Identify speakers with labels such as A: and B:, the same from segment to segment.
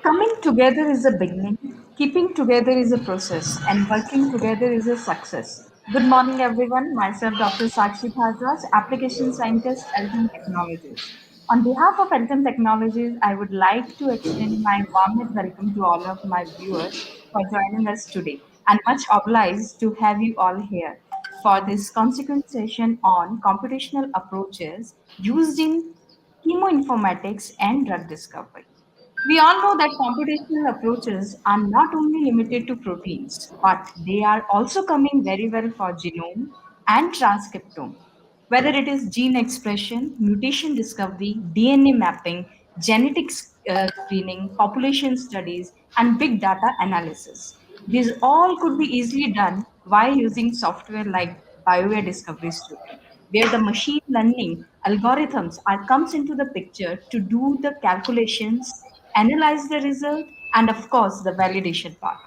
A: Coming together is a beginning, keeping together is a process, and working together is a success. Good morning, everyone. Myself, Dr. Sakshi Bhardraj, Application Scientist, Elton Technologies. On behalf of Elton Technologies, I would like to extend my warmest welcome to all of my viewers for joining us today, and much obliged to have you all here for this consequent session on computational approaches used in chemoinformatics and drug discovery. We all know that computational approaches are not only limited to proteins, but they are also coming very well for genome and transcriptome. Whether it is gene expression, mutation discovery, DNA mapping, genetics screening, population studies, and big data analysis. These all could be easily done while using software like BioWare Discovery Studio, where the machine learning algorithms are comes into the picture to do the calculations, analyze the result, and of course the validation part.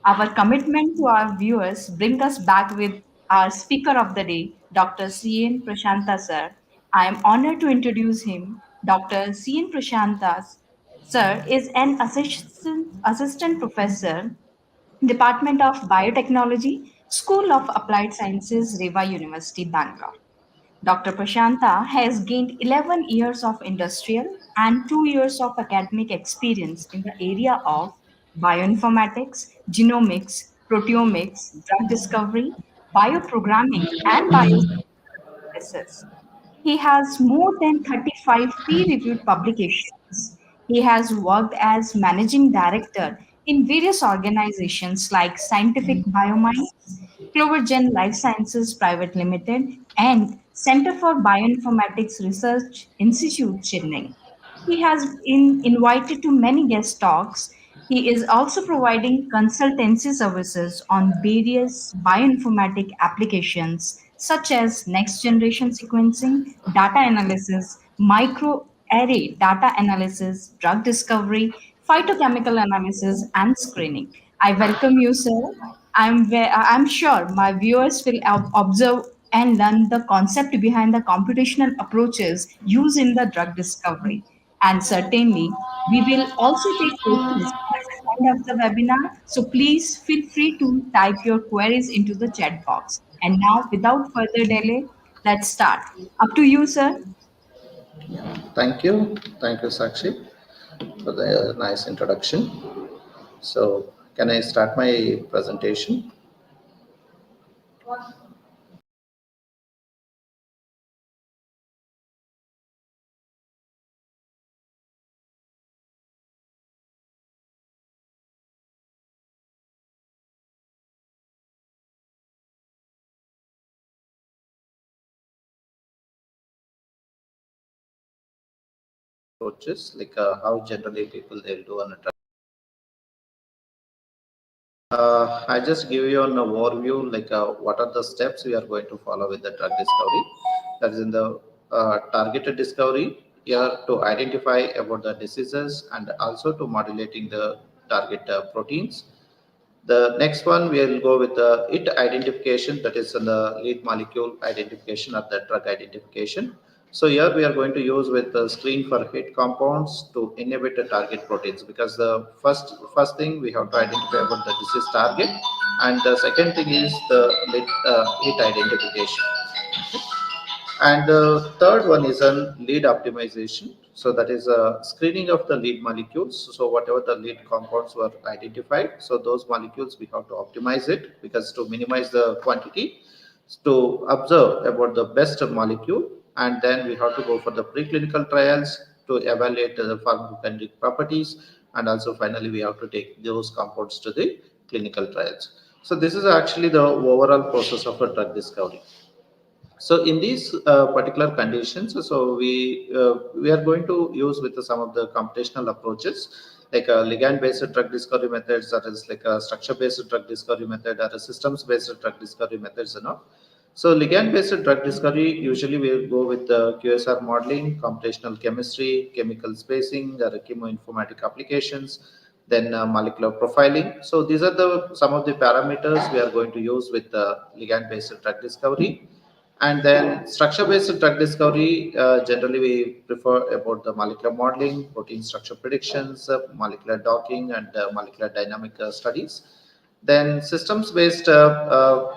A: Our commitment to our viewers bring us back with our speaker of the day, Dr. CN Prashanta sir. I am honored to introduce him. Dr. CN Prashanta sir is an assistant professor, Department of Biotechnology, School of Applied Sciences, Reva University, Bangalore. Dr. Prashanta has gained 11 years of industrial and 2 years of academic experience in the area of bioinformatics, genomics, proteomics, drug discovery, bioprogramming, and biosynthesis. He has more than 35 peer reviewed publications. He has worked as managing director in various organizations like Scientific Biominds, Clovergen Life Sciences Private Limited, and Center for Bioinformatics Research Institute, Chennai. He has been invited to many guest talks. He is also providing consultancy services on various bioinformatic applications such as next generation sequencing, data analysis, microarray data analysis, drug discovery, phytochemical analysis, and screening. I welcome you, sir. I'm sure my viewers will observe and learn the concept behind the computational approaches used in the drug discovery. And certainly, we will also take questions at the end of the webinar. So please feel free to type your queries into the chat box. And now, without further delay, let's start. Up to you, sir.
B: Thank you. Thank you, Sakshi, for the nice introduction. So, can I start my presentation? Approaches like how generally people they'll do on a drug. I just give you an overview like what are the steps we are going to follow with the drug discovery. That is in the targeted discovery here to identify about the diseases and also to modulating the target proteins. The next one we'll go with the it identification, that is in the lead molecule identification or the drug identification. So here we are going to use with the screen for hit compounds to inhibit the target proteins, because the first thing we have to identify about the disease target, and the second thing is the hit identification. And the third one is a lead optimization. So that is a screening of the lead molecules. So whatever the lead compounds were identified, so those molecules we have to optimize it, because to minimize the quantity, to observe about the best molecule, and then we have to go for the preclinical trials to evaluate the pharmacokinetic properties, and also finally we have to take those compounds to the clinical trials. So this is actually the overall process of a drug discovery. So in these particular conditions, so we are going to use with some of the computational approaches, like a ligand-based drug discovery methods, that is like a structure-based drug discovery method, or a systems-based drug discovery methods, and all. So ligand-based drug discovery usually we'll go with the QSR modeling, computational chemistry, chemical spacing, or chemoinformatic applications, then molecular profiling. So these are the some of the parameters we are going to use with the ligand-based drug discovery. And then structure-based drug discovery, generally we prefer about the molecular modeling, protein structure predictions, molecular docking, and molecular dynamic studies. Then systems-based drug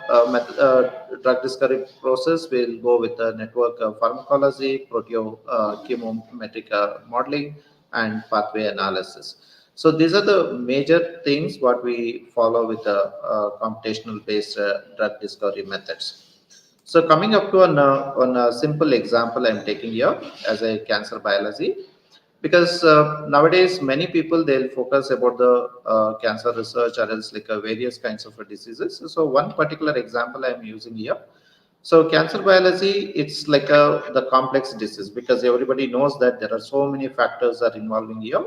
B: discovery process will go with the network pharmacology, chemometric modeling, and pathway analysis. So these are the major things what we follow with the computational-based drug discovery methods. So coming up to on a simple example I'm taking here as a cancer biology, because nowadays many people they'll focus about the cancer research or else like various kinds of diseases. So one particular example I'm using here. So cancer biology, it's like the complex disease because everybody knows that there are so many factors are involving here,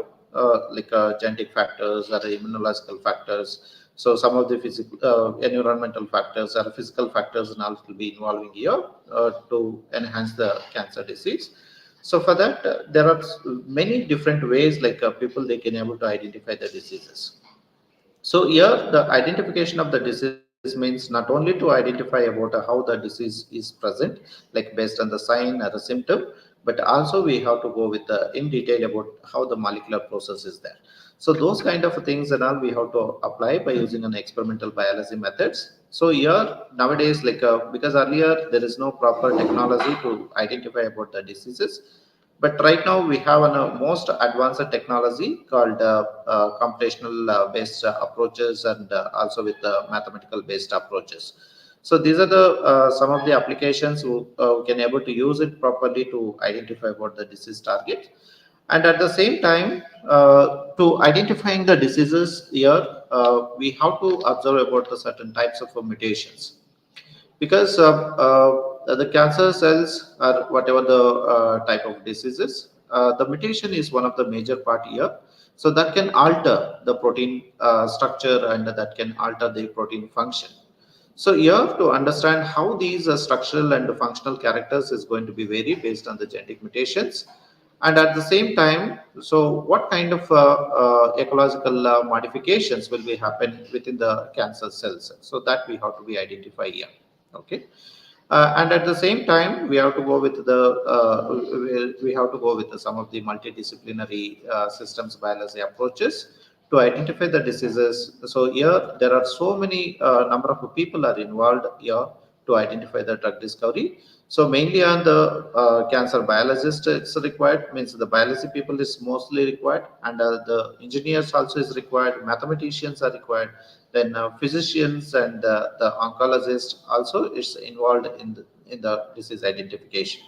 B: like genetic factors or immunological factors. So some of the physical, environmental factors or physical factors and all will be involving here to enhance the cancer disease. So for that, there are many different ways like people they can able to identify the diseases. So here, the identification of the disease means not only to identify about how the disease is present, like based on the sign or the symptom, but also we have to go with in detail about how the molecular process is there. So those kind of things and all we have to apply by using an experimental biology methods. So here nowadays, like because earlier there is no proper technology to identify about the diseases, but right now we have a most advanced technology called computational based approaches and also with mathematical based approaches. So these are the some of the applications who can able to use it properly to identify what the disease target. And at the same time, to identifying the diseases here, we have to observe about the certain types of mutations because the cancer cells or whatever the type of diseases, the mutation is one of the major part here. So that can alter the protein structure and that can alter the protein function. So you have to understand how these structural and functional characters is going to be vary based on the genetic mutations. And at the same time, so what kind of ecological modifications will be happen within the cancer cells? So that we have to be identified here. Okay. And at the same time, we have to go with the we have to go with some of the multidisciplinary systems biology approaches to identify the diseases. So here there are so many number of people are involved here to identify the drug discovery. So mainly on the cancer biologist it's required, means the biology people is mostly required, and the engineers also is required, mathematicians are required, then physicians and the oncologist also is involved in the disease identification.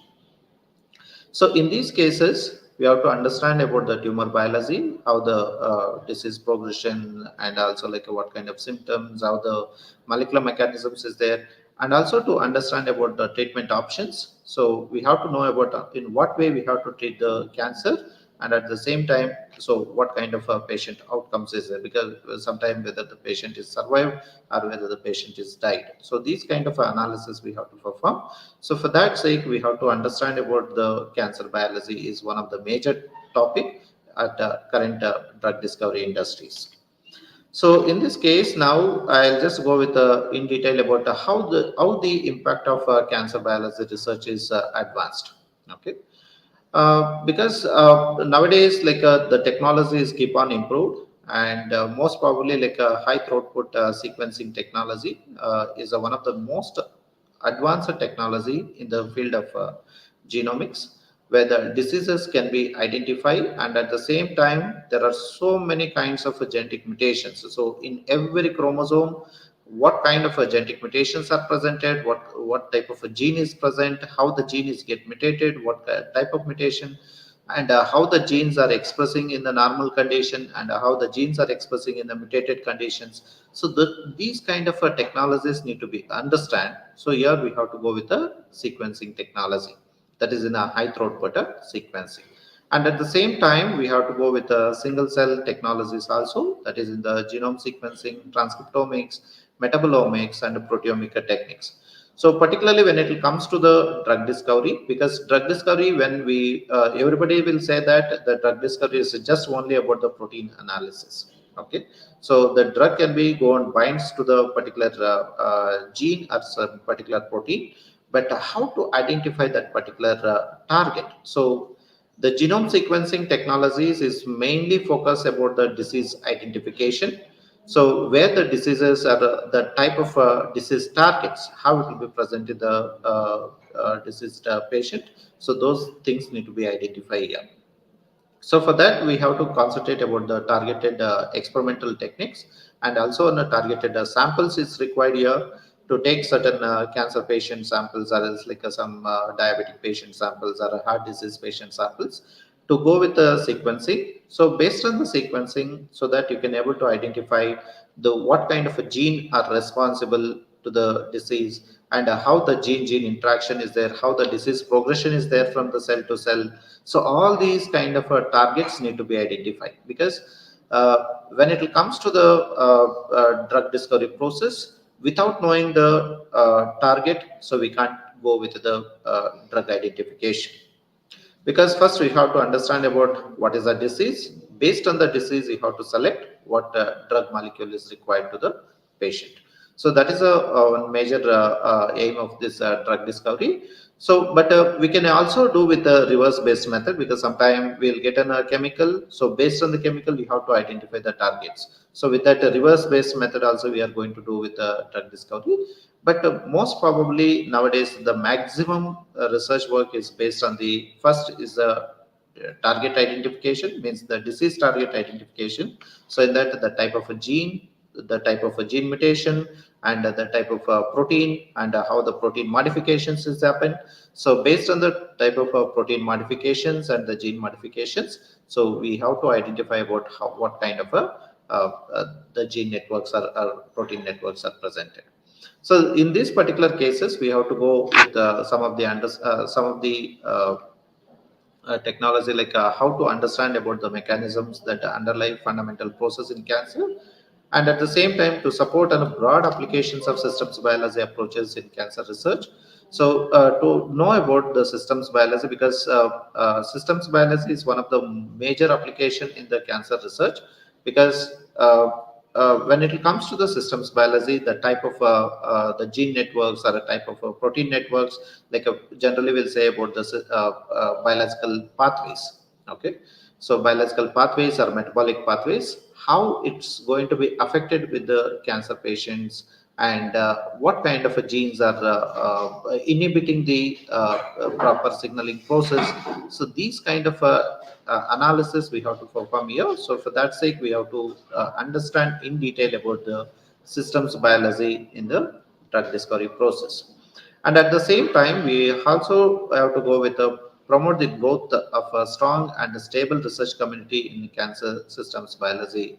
B: So in these cases, we have to understand about the tumor biology, how the disease progression, and also like what kind of symptoms, how the molecular mechanisms is there, and also to understand about the treatment options. So we have to know about in what way we have to treat the cancer, and at the same time, so what kind of patient outcomes is there, because sometimes whether the patient is survived or whether the patient is died. So these kind of analysis we have to perform. So for that sake, we have to understand about the cancer biology is one of the major topic at current drug discovery industries. So in this case, now I'll just go with in detail about how the impact of cancer biology research is advanced. Okay. Because nowadays like the technologies keep on improved, and most probably like a high throughput sequencing technology is one of the most advanced technology in the field of genomics, where the diseases can be identified, and at the same time there are so many kinds of genetic mutations. So in every chromosome, what kind of genetic mutations are presented, what type of a gene is present, how the gene is get mutated, what type of mutation, and how the genes are expressing in the normal condition, and how the genes are expressing in the mutated conditions. So these kind of technologies need to be understand. So here we have to go with the sequencing technology, that is in a high throughput sequencing. And at the same time, we have to go with the single cell technologies also, that is in the genome sequencing, transcriptomics, metabolomics, and proteomic techniques. So particularly when it comes to the drug discovery, because drug discovery, when we everybody will say that the drug discovery is just only about the protein analysis. Okay, so the drug can be go and binds to the particular gene or some particular protein, but how to identify that particular target. So the genome sequencing technologies is mainly focused about the disease identification. So where the diseases are the type of disease targets, how it will be present in the diseased patient. So those things need to be identified here. So for that, we have to concentrate about the targeted experimental techniques, and also on the targeted samples is required here to take certain cancer patient samples, or else like some diabetic patient samples or heart disease patient samples, to go with the sequencing. So based on the sequencing, so that you can able to identify the what kind of a gene are responsible to the disease, and how the gene interaction is there, how the disease progression is there from the cell to cell. So all these kind of targets need to be identified, because when it comes to the drug discovery process, without knowing the target, so we can't go with the drug identification. Because first we have to understand about what is the disease. Based on the disease, you have to select what drug molecule is required to the patient. So that is a major aim of this drug discovery. So but we can also do with the reverse based method, because sometimes we'll get a chemical, so based on the chemical we have to identify the targets. So with that reverse based method also we are going to do with the drug discovery. But most probably nowadays the maximum research work is based on the first is the target identification, means the disease target identification. So in that, the type of a gene, the type of a gene mutation, and the type of protein, and how the protein modifications is happened. So based on the type of protein modifications and the gene modifications, so we have to identify about how, what kind of a the gene networks or protein networks are presented. So in these particular cases, we have to go with some of the technology, like how to understand about the mechanisms that underlie fundamental process in cancer, and at the same time to support on broad applications of systems biology approaches in cancer research. So to know about the systems biology, because systems biology is one of the major application in the cancer research, because when it comes to the systems biology, the type of the gene networks or a type of protein networks, like generally we'll say about the biological pathways. Okay, so biological pathways or metabolic pathways, how it's going to be affected with the cancer patients, and what kind of genes are inhibiting the proper signaling process. So these kind of analysis we have to perform here. So for that sake, we have to understand in detail about the systems biology in the drug discovery process. And at the same time, we also have to go with the promote the growth of a strong and stable research community in cancer systems biology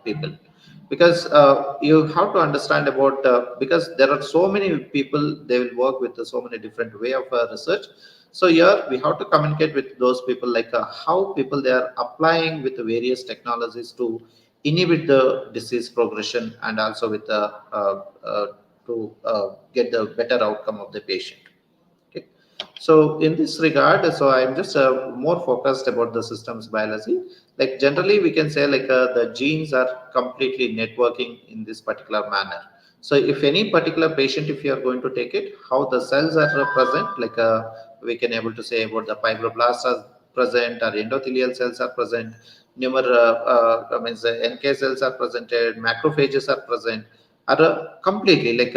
B: people. Because you have to understand about, because there are so many people, they will work with so many different way of research. So here we have to communicate with those people, like how people they are applying with the various technologies to inhibit the disease progression, and also with the to get the better outcome of the patient. Okay. So in this regard, so I'm just more focused about the systems biology. Like generally, we can say like the genes are completely networking in this particular manner. So if any particular patient, if you are going to take it, how the cells are present, like we can able to say about the fibroblasts are present, or endothelial cells are present, means NK cells are presented, macrophages are present, are completely like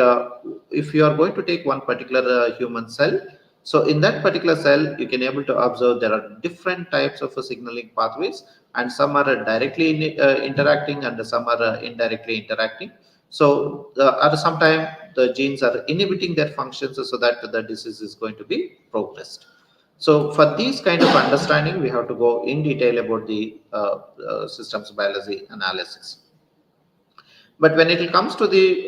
B: if you are going to take one particular human cell, so in that particular cell, you can able to observe there are different types of signaling pathways, and some are directly interacting, and some are indirectly interacting. So at some time, the genes are inhibiting their functions, so that the disease is going to be progressed. So for these kind of understanding, we have to go in detail about the systems biology analysis. But when it comes to the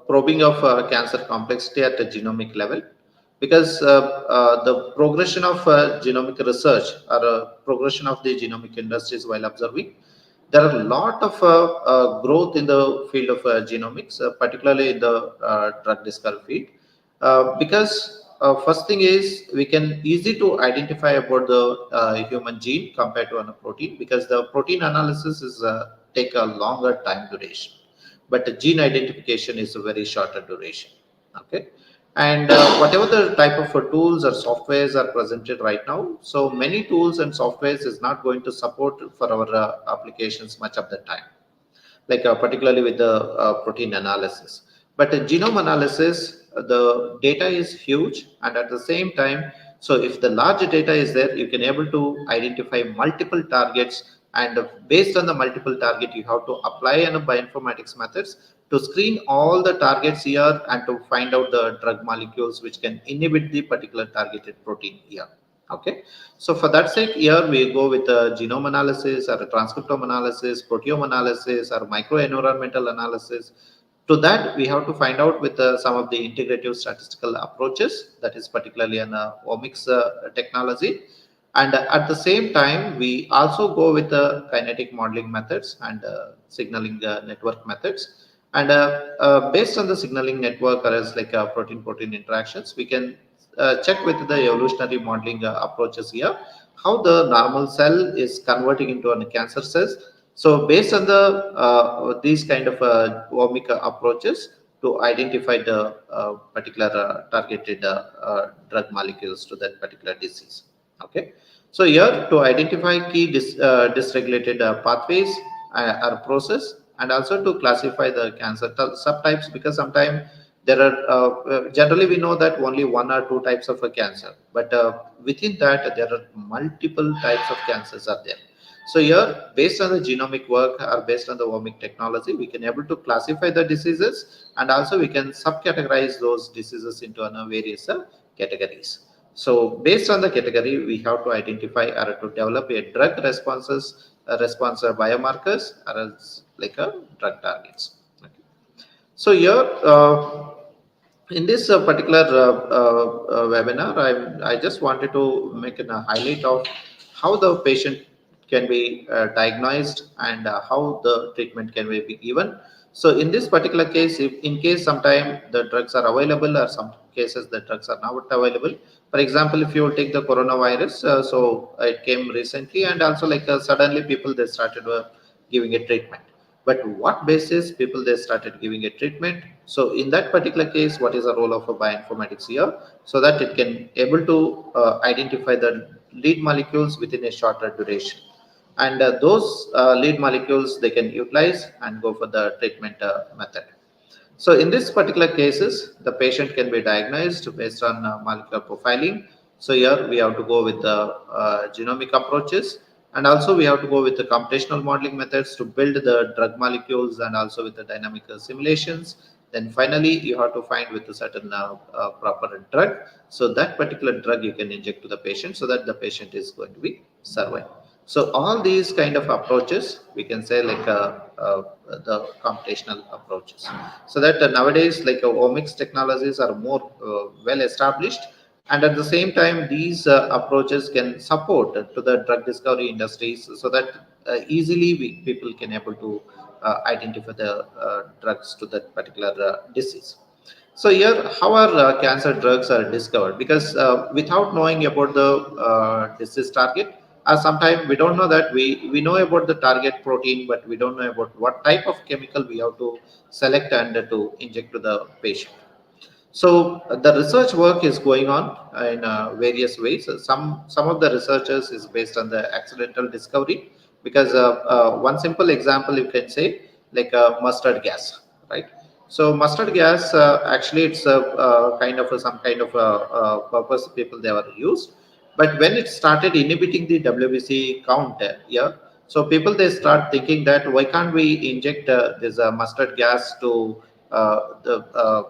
B: probing of cancer complexity at a genomic level, because the progression of genomic research, or progression of the genomic industries while observing, there are a lot of growth in the field of genomics, particularly in the drug discovery field, because first thing is we can easy to identify about the human gene compared to a protein, because the protein analysis is take a longer time duration, but the gene identification is a very shorter duration. Okay. And whatever the type of tools or softwares are presented right now, so many tools and softwares is not going to support for our applications much of the time, like particularly with the protein analysis. But genome analysis, the data is huge, and at the same time, so if the large data is there, you can able to identify multiple targets, and based on the multiple target, you have to apply an bioinformatics methods to screen all the targets here and to find out the drug molecules which can inhibit the particular targeted protein here. Okay, so for that sake, here we go with a genome analysis or a transcriptome analysis, proteome analysis, or microenvironmental analysis. To that, we have to find out with some of the integrative statistical approaches, that is particularly an omics technology. And at the same time, we also go with the kinetic modeling methods and signaling network methods. And based on the signaling network, or as like protein-protein interactions, we can check with the evolutionary modeling approaches here how the normal cell is converting into a cancer cells. So based on the these kind of omic approaches to identify the particular targeted drug molecules to that particular disease. Okay, so here to identify key dysregulated pathways or process, and also to classify the cancer subtypes, because sometimes there are generally we know that only one or two types of a cancer, but within that there are multiple types of cancers are there. So here, based on the genomic work or based on the omic technology, we can able to classify the diseases, and also we can subcategorize those diseases into various categories. So based on the category, we have to identify or to develop a drug responses, response biomarkers, or else like a drug targets. Okay. So here, in this particular webinar, I just wanted to make a highlight of how the patient can be diagnosed, and how the treatment can be given. So in this particular case, if in case sometime the drugs are available, or some cases the drugs are not available. For example, if you take the coronavirus, so it came recently, and also like suddenly people they started giving a treatment. But what basis people they started giving a treatment? So in that particular case, what is the role of a bioinformatics here, so that it can able to identify the lead molecules within a shorter duration, and those lead molecules they can utilize and go for the treatment method. So in this particular cases, the patient can be diagnosed based on molecular profiling. So here we have to go with the genomic approaches, and also we have to go with the computational modeling methods to build the drug molecules, and also with the dynamic simulations. Then finally, you have to find with a certain proper drug. So that particular drug you can inject to the patient, so that the patient is going to be survive. So all these kind of approaches, we can say like the computational approaches. So that nowadays, like omics technologies are more well established, and at the same time, these approaches can support to the drug discovery industries, so that easily people can able to identify the drugs to that particular disease. So here, how are cancer drugs are discovered? Because without knowing about the disease target, sometimes we don't know that we know about the target protein, but we don't know about what type of chemical we have to select and to inject to the patient. So the research work is going on in various ways. Some of the researchers is based on the accidental discovery, because one simple example you can say like mustard gas, right? So mustard gas actually it's a kind of some kind of purpose people they were used, but when it started inhibiting the WBC count, yeah, so people they start thinking that why can't we inject this mustard gas to the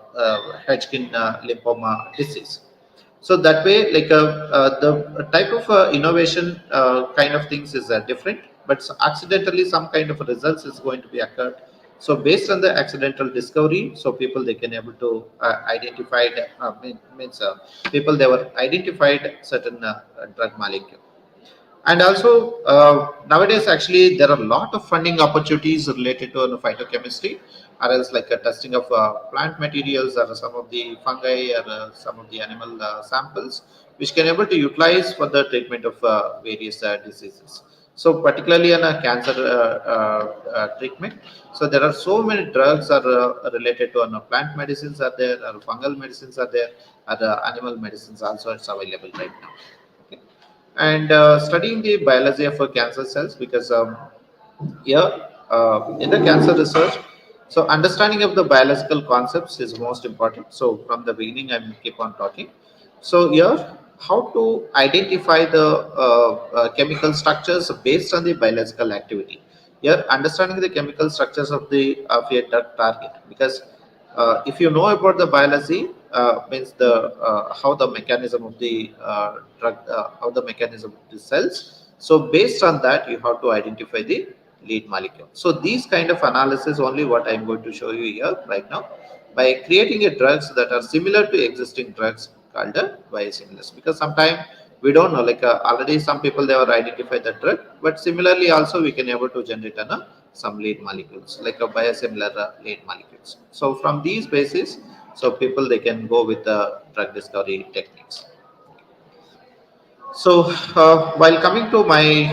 B: Hodgkin lymphoma disease. So that way, like the type of innovation kind of things is different, but accidentally some kind of results is going to be occurred. So based on the accidental discovery, so people they can able to identify means people they were identified certain drug molecule. And also nowadays, actually, there are a lot of funding opportunities related to phytochemistry, or else like testing of plant materials, or some of the fungi, or some of the animal samples, which can able to utilize for the treatment of various diseases. So particularly in a cancer treatment, so there are so many drugs are related to plant medicines are there, or fungal medicines are there, or animal medicines also it's available right now. Okay. And studying the biology of cancer cells, because here in the cancer research, so understanding of the biological concepts is most important. So from the beginning I'm keep on talking. So here, how to identify the chemical structures based on the biological activity. Here, understanding the chemical structures of a drug target, because if you know about the biology, means the how the mechanism of the drug, how the mechanism of the cells. So based on that, you have to identify the lead molecule. So these kind of analysis only what I'm going to show you here right now, by creating a drugs that are similar to existing drugs called biosimilars. Because sometimes we don't know, like already some people they have identified the drug, but similarly also we can able to generate some lead molecules like a biosimilar lead molecules. So from these basis, so people they can go with the drug discovery techniques. So, while coming to my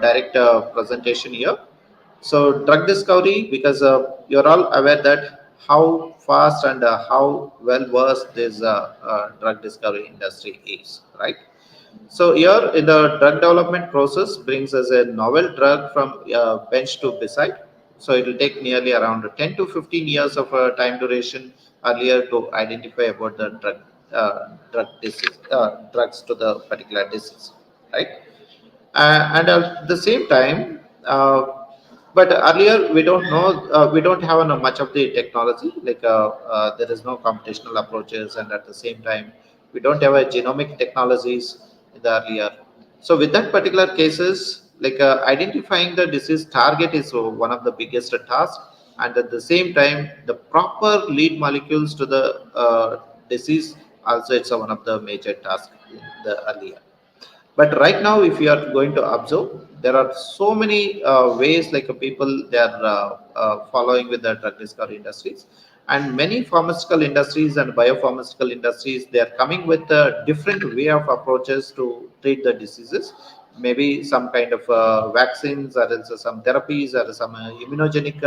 B: direct presentation here, so drug discovery, because you're all aware that how fast and how well versed this drug discovery industry is, right? So here in the drug development process brings us a novel drug from bench to beside. So it will take nearly around 10 to 15 years of time duration earlier to identify about the drugs to the particular disease, right? And at the same time, but earlier we don't know, we don't have much of the technology, like there is no computational approaches, and at the same time we don't have a genomic technologies in the earlier. So with that particular cases, like identifying the disease target is one of the biggest tasks, and at the same time the proper lead molecules to the disease also it's one of the major tasks in the earlier. But right now if you are going to observe, there are so many ways, like people they are following with the drug discovery industries, and many pharmaceutical industries and biopharmaceutical industries they are coming with a different way of approaches to treat the diseases, maybe some kind of vaccines, or else some therapies, or some immunogenic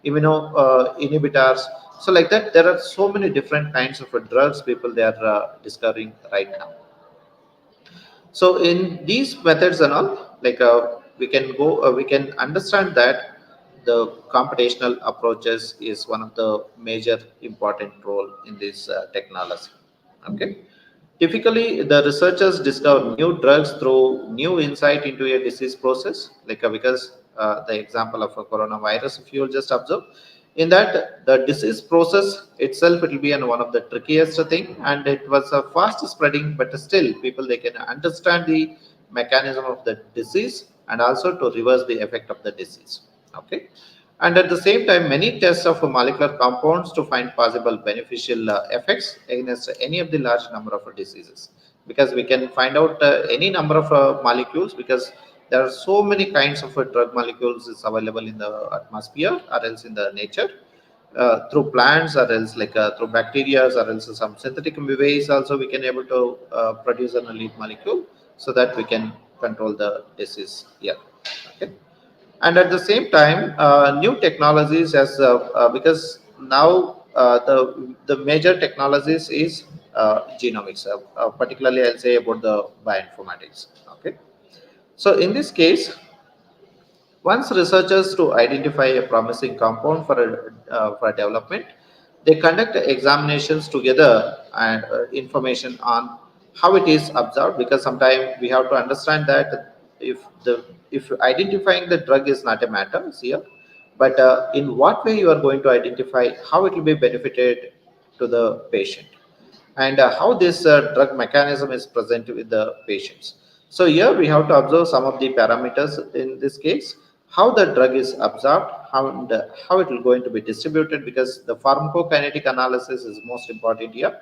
B: immuno inhibitors. So like that there are so many different kinds of drugs people they are discovering right now. So in these methods and all, like we can understand that the computational approaches is one of the major important role in this technology. Okay. Typically, the researchers discover new drugs through new insight into a disease process, like because the example of a coronavirus, if you will just observe, in that the disease process itself, it will be one of the trickiest thing, and it was a fast spreading, but still people they can understand the mechanism of the disease and also to reverse the effect of the disease. Okay. And at the same time, many tests of molecular compounds to find possible beneficial effects against any of the large number of diseases. Because we can find out any number of molecules, because there are so many kinds of drug molecules is available in the atmosphere or else in the nature, through plants or else like through bacteria or else some synthetic ways also we can able to produce a lead molecule, so that we can control the disease here. Okay. And at the same time new technologies as because now the major technologies is genomics, particularly I'll say about the bioinformatics. Okay. So in this case, once researchers to identify a promising compound for development, they conduct examinations together and information on how it is observed, because sometimes we have to understand that if identifying the drug is not a matter here, but in what way you are going to identify how it will be benefited to the patient, and how this drug mechanism is present with the patients. So here we have to observe some of the parameters in this case, how the drug is absorbed, how it will going to be distributed, because the pharmacokinetic analysis is most important here.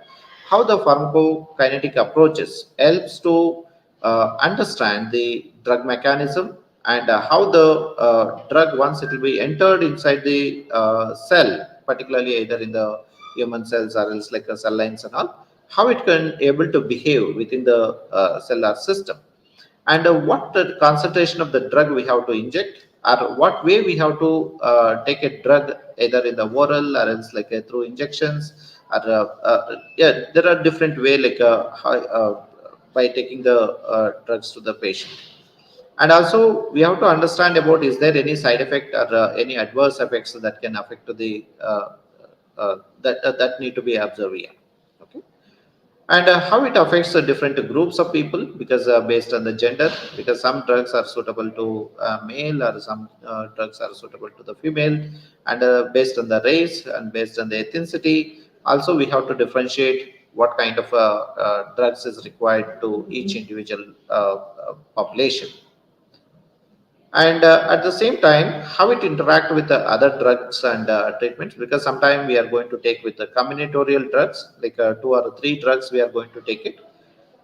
B: How the pharmacokinetic approaches helps to understand the drug mechanism, and how the drug once it will be entered inside the cell, particularly either in the human cells or else like cell lines and all, how it can able to behave within the cellular system. and what the concentration of the drug we have to inject, or what way we have to take a drug, either in the oral or else like through injections, or yeah, there are different way like by taking the drugs to the patient. And also we have to understand about, is there any side effect or any adverse effects that can affect to the that need to be observed here. Okay. And how it affects the different groups of people, because based on the gender, because some drugs are suitable to male, or some drugs are suitable to the female, and based on the race and based on the ethnicity, also we have to differentiate what kind of drugs is required to each individual population. And at the same time how it interact with the other drugs and treatments, because sometimes we are going to take with the combinatorial drugs, like two or three drugs we are going to take it.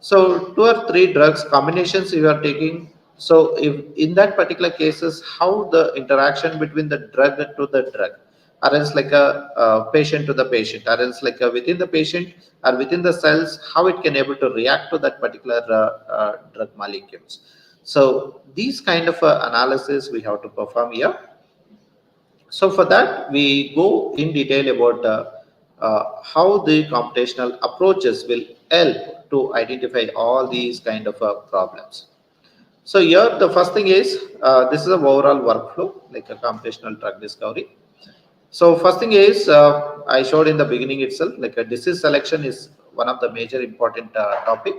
B: So two or three drugs combinations you are taking. So if in that particular cases, how the interaction between the drug to the drug, or else like a patient to the patient, or else like within the patient or within the cells, how it can able to react to that particular drug molecules. So these kind of analysis we have to perform here. So for that, we go in detail about how the computational approaches will help to identify all these kind of problems. So here, the first thing is this is a overall workflow like a computational drug discovery. So first thing is I showed in the beginning itself, like a disease selection is one of the major important topic,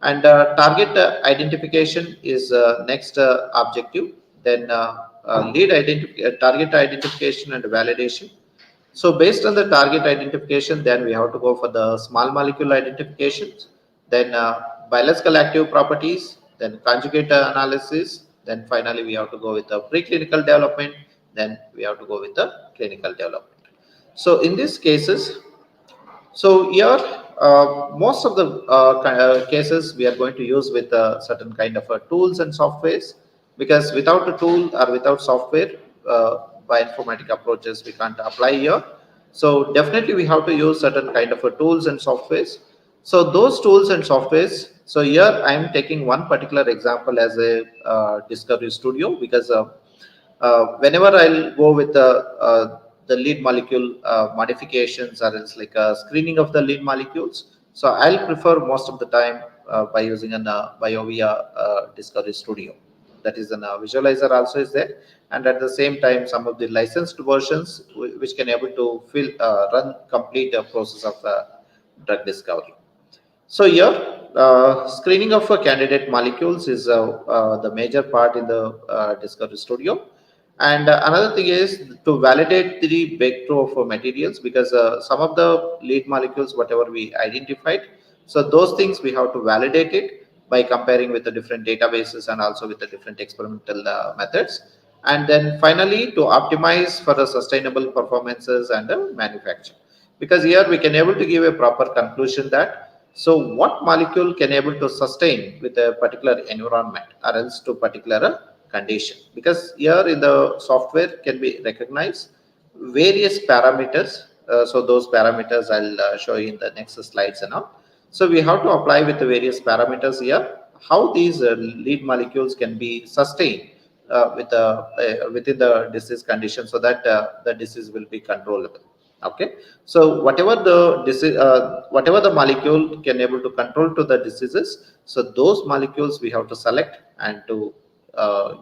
B: and target identification is next objective. Then target identification and validation. So based on the target identification, then we have to go for the small molecule identifications, then biological active properties, then conjugate analysis, then finally we have to go with the preclinical development, then we have to go with the clinical development. So in these cases, so here, most of the cases we are going to use with certain kind of tools and softwares, because without a tool or without software, bioinformatic approaches we can't apply here. So definitely we have to use certain kind of tools and softwares. So those tools and softwares. So here I am taking one particular example as a discovery studio, because whenever I'll go with the lead molecule modifications, or else like screening of the lead molecules, so I'll prefer most of the time by using an BioVia Discovery Studio. That is an visualizer also is there, and at the same time some of the licensed versions which can able to run complete process of drug discovery. So here, screening of candidate molecules is the major part in the Discovery Studio. And another thing is to validate the breakthrough of materials, because some of the lead molecules, whatever we identified, so those things we have to validate it by comparing with the different databases and also with the different experimental methods. And then finally, to optimize for the sustainable performances and manufacture, because here we can able to give a proper conclusion that, so what molecule can able to sustain with a particular environment or else to particular condition, because here in the software can be recognized various parameters. So those parameters I'll show you in the next slides and all. So we have to apply with the various parameters here how these lead molecules can be sustained within the disease condition, so that the disease will be controllable. Okay. So whatever the disease, whatever the molecule can able to control to the diseases, so those molecules we have to select and to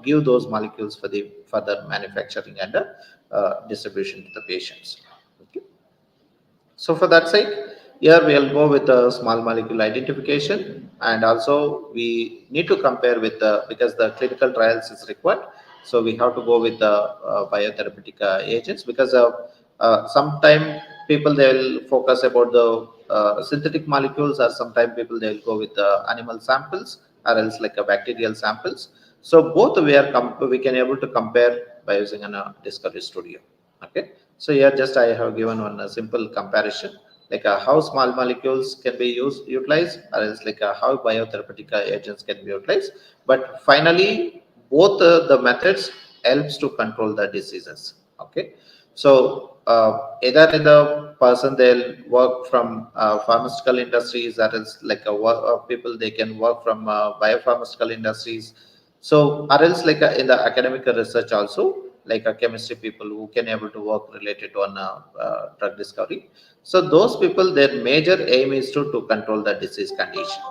B: give those molecules for the further manufacturing and distribution to the patients. Okay. So for that sake, here we'll go with the small molecule identification, and also we need to compare with the, because the clinical trials is required. So we have to go with the biotherapeutic agents, because sometime people they'll focus about the synthetic molecules, or sometime people they'll go with the animal samples or else like a bacterial samples. So both we can able to compare by using a discovery studio. Okay. So here just I have given one simple comparison, like how small molecules can be utilized, or else like how biotherapeutic agents can be utilized. But finally, both the methods helps to control the diseases. Okay. So either in the person they'll work from pharmaceutical industries, that is like people they can work from biopharmaceutical industries. So or else like in the academic research also, like a chemistry people who can able to work related to on drug discovery. So those people, their major aim is to control the disease condition.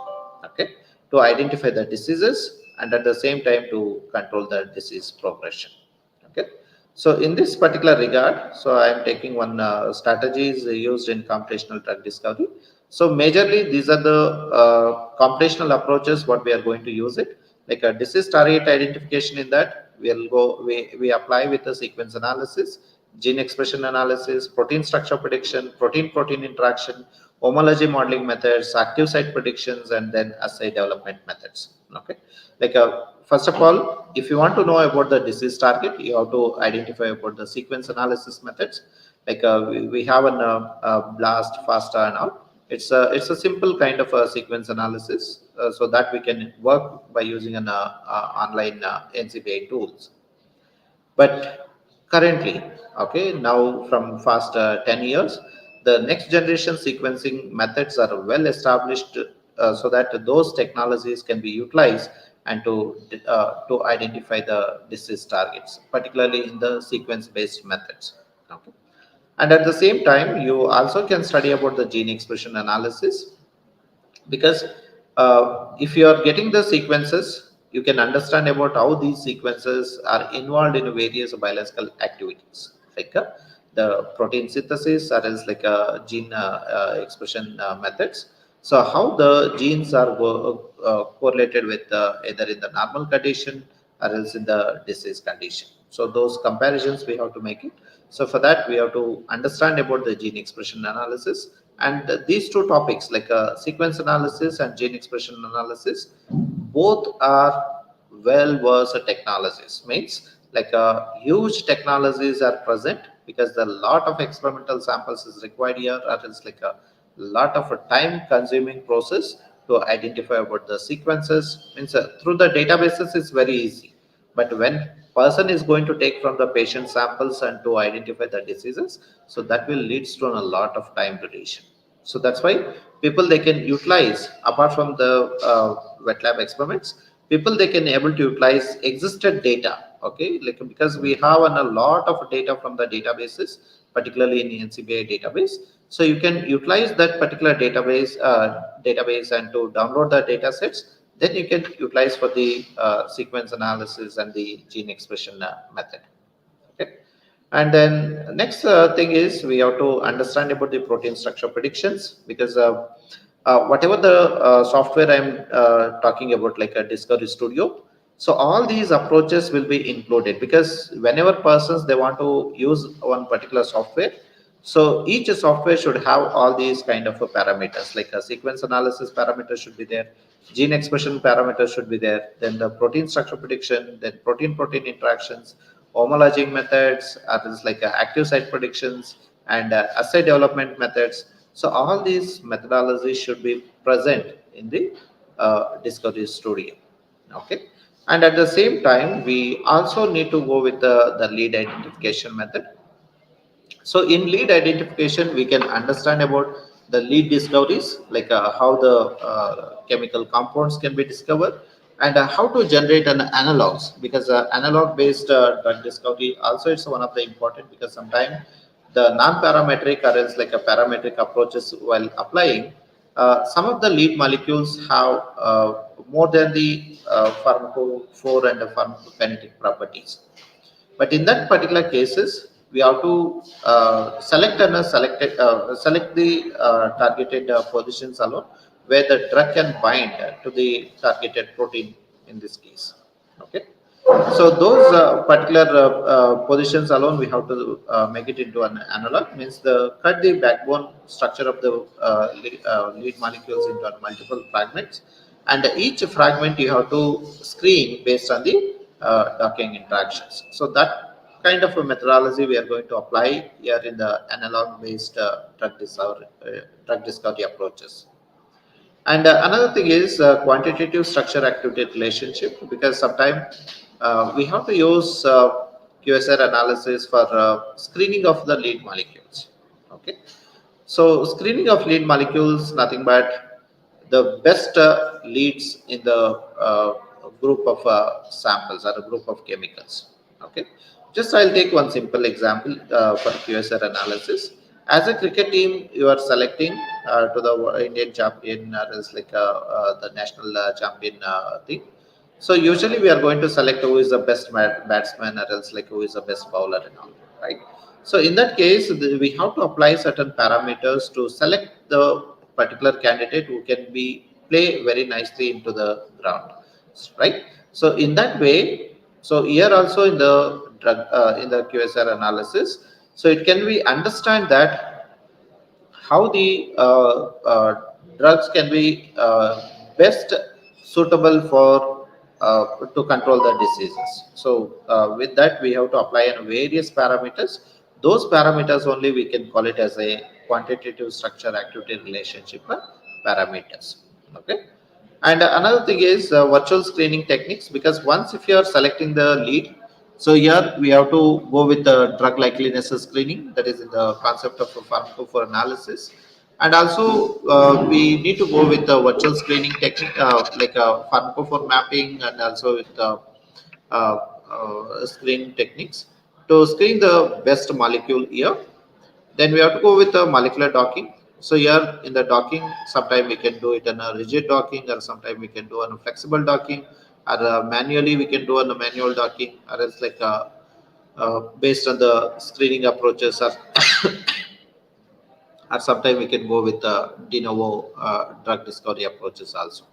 B: Okay, to identify the diseases and at the same time to control the disease progression. Okay, so in this particular regard, so I am taking one strategies used in computational drug discovery. So majorly these are the computational approaches what we are going to use it, like a disease target identification. In that we apply with the sequence analysis, gene expression analysis, protein structure prediction, protein interaction, homology modeling methods, active site predictions, and then assay development methods. Okay, like first of all, if you want to know about the disease target, you have to identify about the sequence analysis methods. Like we have an blast, FASTA, and all. It's a simple kind of a sequence analysis, so that we can work by using an online NCBI tools. But currently, okay, now from past 10 years, the next generation sequencing methods are well established, so that those technologies can be utilized and to identify the disease targets, particularly in the sequence based methods. Okay. And at the same time, you also can study about the gene expression analysis, because if you are getting the sequences, you can understand about how these sequences are involved in various biological activities, like the protein synthesis or else like gene expression methods. So how the genes are correlated with either in the normal condition or else in the disease condition. So those comparisons we have to make it. So for that, we have to understand about the gene expression analysis, and these two topics, like sequence analysis and gene expression analysis, both are well versed technologies. Means like huge technologies are present, because the lot of experimental samples is required here, or it's like a lot of a time consuming process to identify about the sequences. Means through the databases it's very easy, but when person is going to take from the patient samples and to identify the diseases, so that will leads to a lot of time duration. So that's why people they can utilize, apart from the wet lab experiments, people they can able to utilize existed data. Okay, like because we have a lot of data from the databases, particularly in the NCBI database. So you can utilize that particular database and to download the data sets, then you can utilize for the sequence analysis and the gene expression method. Okay. And then next thing is we have to understand about the protein structure predictions, because whatever the software I'm talking about, like a Discovery Studio, so all these approaches will be included, because whenever persons they want to use one particular software, so each software should have all these kind of parameters, like a sequence analysis parameter should be there, gene expression parameters should be there, then the protein structure prediction, then protein interactions, homologing methods, others like active site predictions, and assay development methods. So all these methodologies should be present in the Discovery Studio. Okay. And at the same time, we also need to go with the lead identification method. So in lead identification, we can understand about the lead discoveries, like how the chemical compounds can be discovered, and how to generate an analogs, because analog based drug discovery also is one of the important, because sometimes the non-parametric or else like a parametric approaches while applying, some of the lead molecules have more than the pharmacophore and the pharmacokinetic properties. But in that particular cases, we have to select the targeted positions alone, where the drug can bind to the targeted protein in this case. Okay. So those particular positions alone, we have to make it into an analog. Means the cut the backbone structure of the lead molecules into multiple fragments, and each fragment you have to screen based on the docking interactions. So that kind of a methodology we are going to apply here in the analog based drug discovery approaches. And another thing is quantitative structure activity relationship, because sometimes we have to use QSR analysis for screening of the lead molecules. Okay, so screening of lead molecules, nothing but the best leads in the group of samples or a group of chemicals. Okay, just I'll take one simple example for QSR analysis. As a cricket team, you are selecting to the Indian champion, or else like the national champion thing. So usually we are going to select who is the best batsman, or else like who is the best bowler and all, right? So in that case, we have to apply certain parameters to select the particular candidate who can be play very nicely into the ground, right? So in that way, so here also in the drug in the QSR analysis, so it can be understand that how the drugs can be best suitable for to control the diseases. So with that, we have to apply on various parameters. Those parameters only we can call it as a quantitative structure activity relationship parameters. Okay. And another thing is virtual screening techniques, because once if you are selecting the lead, so here we have to go with the drug likeliness screening, that is in the concept of pharmacophore analysis. And also we need to go with the virtual screening technique like pharmacophore mapping, and also with uh, screening techniques to screen the best molecule here. Then we have to go with the molecular docking. So here in the docking, sometime we can do it in a rigid docking, or sometime we can do on a flexible docking, or manually we can do on a manual docking, or else like based on the screening approaches, or sometime we can go with the de novo drug discovery approaches also.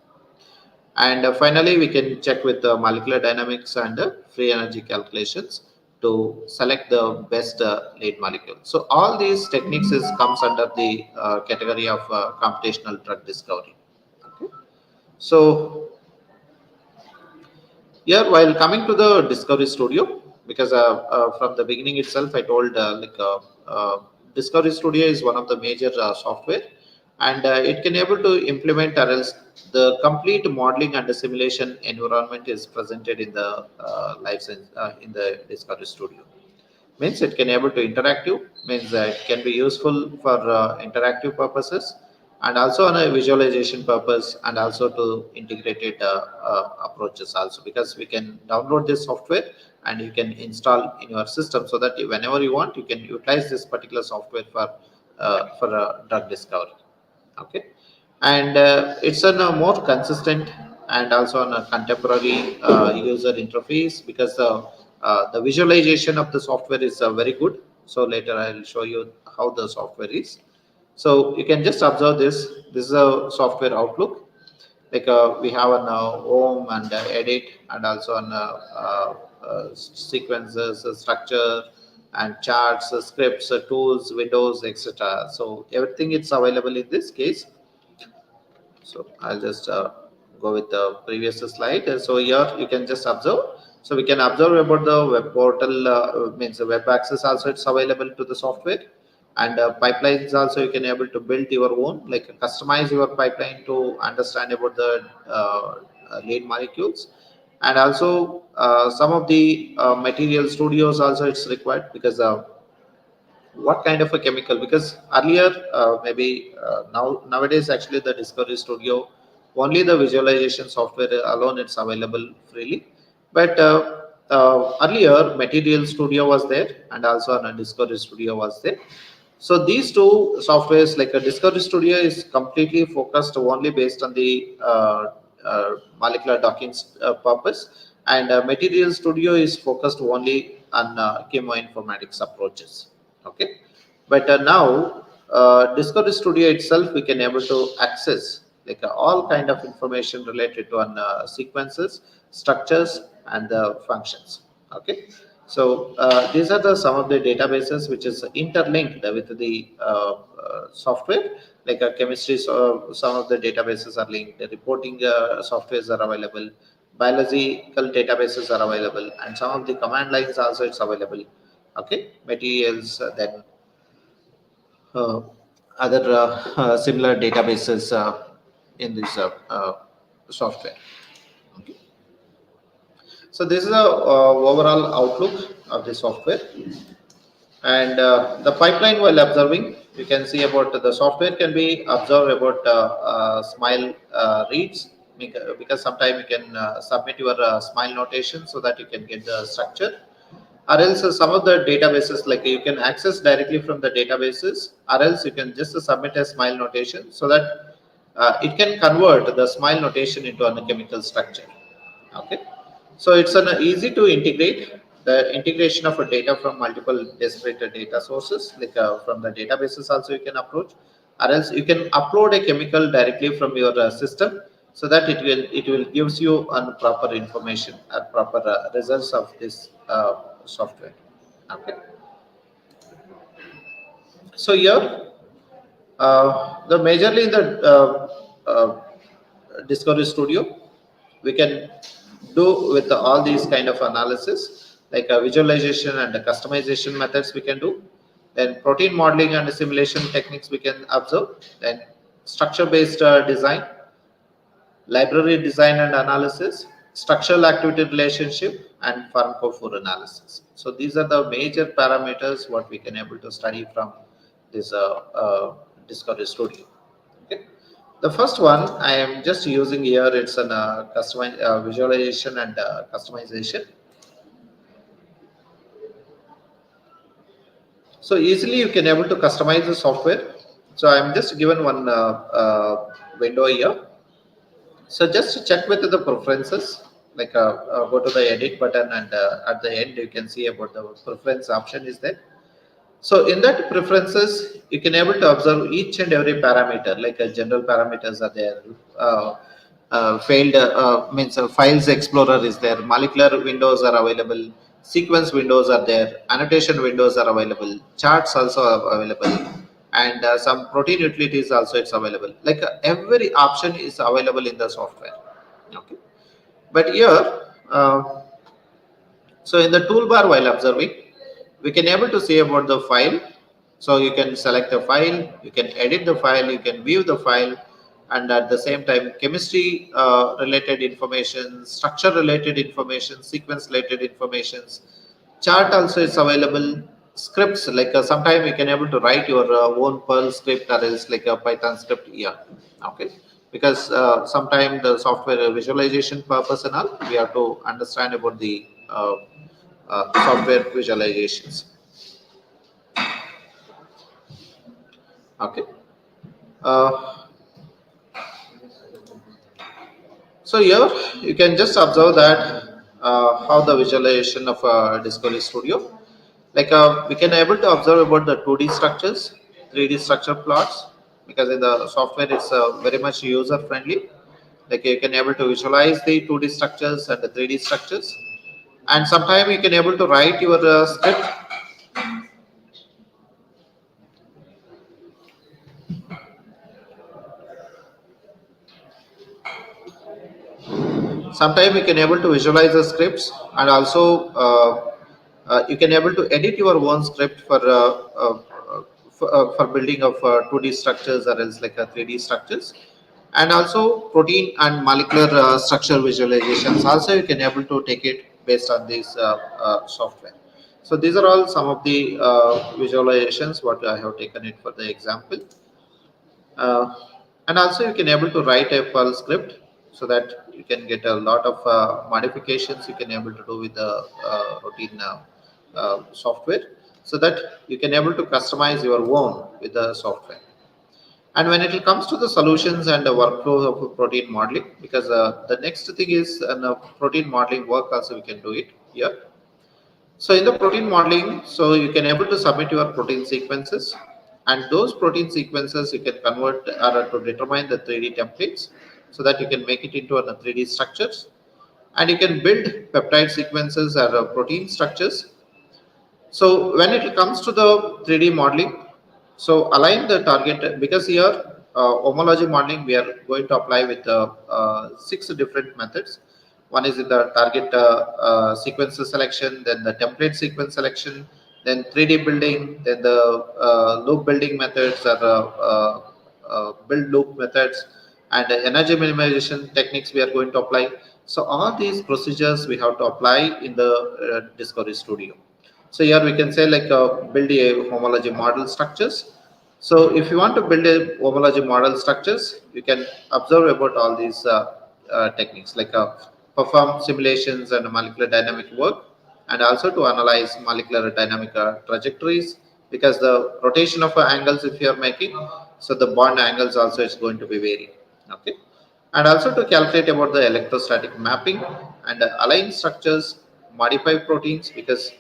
B: And finally, we can check with the molecular dynamics and free energy calculations to select the best lead molecule. So all these techniques is comes under the category of computational drug discovery. Okay. So here, while coming to the Discovery Studio, because from the beginning itself, I told Discovery Studio is one of the major software, and it can able to implement, or else the complete modeling and the simulation environment is presented in the life science in the Discovery Studio. Means it can able to interactive, means it can be useful for interactive purposes, and also on a visualization purpose, and also to integrated approaches also, because we can download this software and you can install in your system, so that whenever you want you can utilize this particular software for drug discovery. Okay. And it's on a more consistent and also on a contemporary user interface, because the visualization of the software is very good. So later I'll show you how the software is. So you can just observe this is a software outlook, like we have an home and edit, and also on sequences, structure, and charts, scripts, tools, windows, etc. So everything is available in this case. So I'll just go with the previous slide. So here you can just observe. So we can observe about the web portal, means the web access also it's available to the software, and pipelines also you can able to build your own, like customize your pipeline to understand about the lead molecules. And also some of the material studios also it's required, because what kind of a chemical, because earlier maybe nowadays actually the Discovery Studio only the visualization software alone it's available freely, but earlier Material Studio was there, and also a Discovery Studio was there. So these two softwares, like a Discovery Studio is completely focused only based on the molecular docking purpose, and Material Studio is focused only on chemoinformatics approaches. Okay, but now Discovery Studio itself we can able to access like all kind of information related to sequences, structures, and the functions. Okay, so these are the some of the databases which is interlinked with the software, like chemistry. So some of the databases are linked. The reporting softwares are available. Biological databases are available, and some of the command lines also it's available. Okay, materials, then uh, other similar databases in this software. Okay. So this is a overall outlook of the software. And the pipeline while observing, you can see about the software can be observed about smile reads, because sometimes you can submit your smile notation so that you can get the structure, or else some of the databases, like you can access directly from the databases, or else you can just submit a smile notation so that it can convert the smile notation into a chemical structure. Okay, so it's an easy to integrate. The integration of a data from multiple disparate data sources, like from the databases also you can approach, or else you can upload a chemical directly from your system, so that it will gives you on proper information or proper results of this software. Okay, so here the majorly in the Discovery Studio, we can do with all these kind of analysis, like visualization and customization methods we can do. Then protein modeling and simulation techniques we can observe. Then structure based design, library design and analysis, structural activity relationship, and pharmacophore analysis. So these are the major parameters what we can able to study from this Discovery Studio. Okay. The first one I am just using here, it's an visualization and customization. So easily you can able to customize the software. So I'm just given one window here. So just to check with the preferences, like go to the edit button, and at the end you can see about the preference option is there. So in that preferences, you can able to observe each and every parameter, like general parameters are there. Failed means files explorer is there. Molecular windows are available. Sequence windows are there. Annotation windows are available. Charts also are available, and some protein utilities also it's available. Like every option is available in the software. Okay, but here. So in the toolbar while observing, we can able to see about the file. So you can select the file, you can edit the file, you can view the file, and at the same time, chemistry related information, structure related information, sequence related informations. Chart also is available. Scripts, like sometime you can able to write your own Perl script, or else like a Python script here. Okay, because sometime the software visualization purpose and all, we have to understand about the software visualizations. Okay. Uh, so here you can just observe that how the visualization of Discovery Studio. Like we can able to observe about the 2D structures, 3D structure plots, because in the software it's very much user friendly. Like you can able to visualize the 2D structures and the 3D structures, and sometime you can able to write your script. Sometimes you can able to visualize the scripts, and also you can able to edit your own script for building of 2D structures, or else like 3D structures, and also protein and molecular structure visualizations also you can able to take it based on this software. So these are all some of the visualizations what I have taken it for the example. uh, and also you can able to write a Perl script, so that you can get a lot of modifications you can able to do with the routine software, so that you can able to customize your own with the software. And when it comes to the solutions and the workflow of protein modeling, because the next thing is protein modeling work also we can do it here. So in the protein modeling, so you can able to submit your protein sequences, and those protein sequences you can convert or to determine the 3D templates, so that you can make it into a 3D structures, and you can build peptide sequences or protein structures. So when it comes to the 3D modeling, so align the target, because here homology modeling we are going to apply with six different methods. One is in the target sequence selection, then the template sequence selection, then 3D building, then the loop building methods, or build loop methods, and energy minimization techniques we are going to apply. So all these procedures we have to apply in the Discovery Studio. So here we can say like build a homology model structures. So if you want to build a homology model structures, you can observe about all these techniques like perform simulations and molecular dynamic work, and also to analyze molecular dynamic trajectories, because the rotation of angles if you are making, so the bond angles also is going to be vary. Okay, and also to calculate about the electrostatic mapping and align structures, modify proteins, because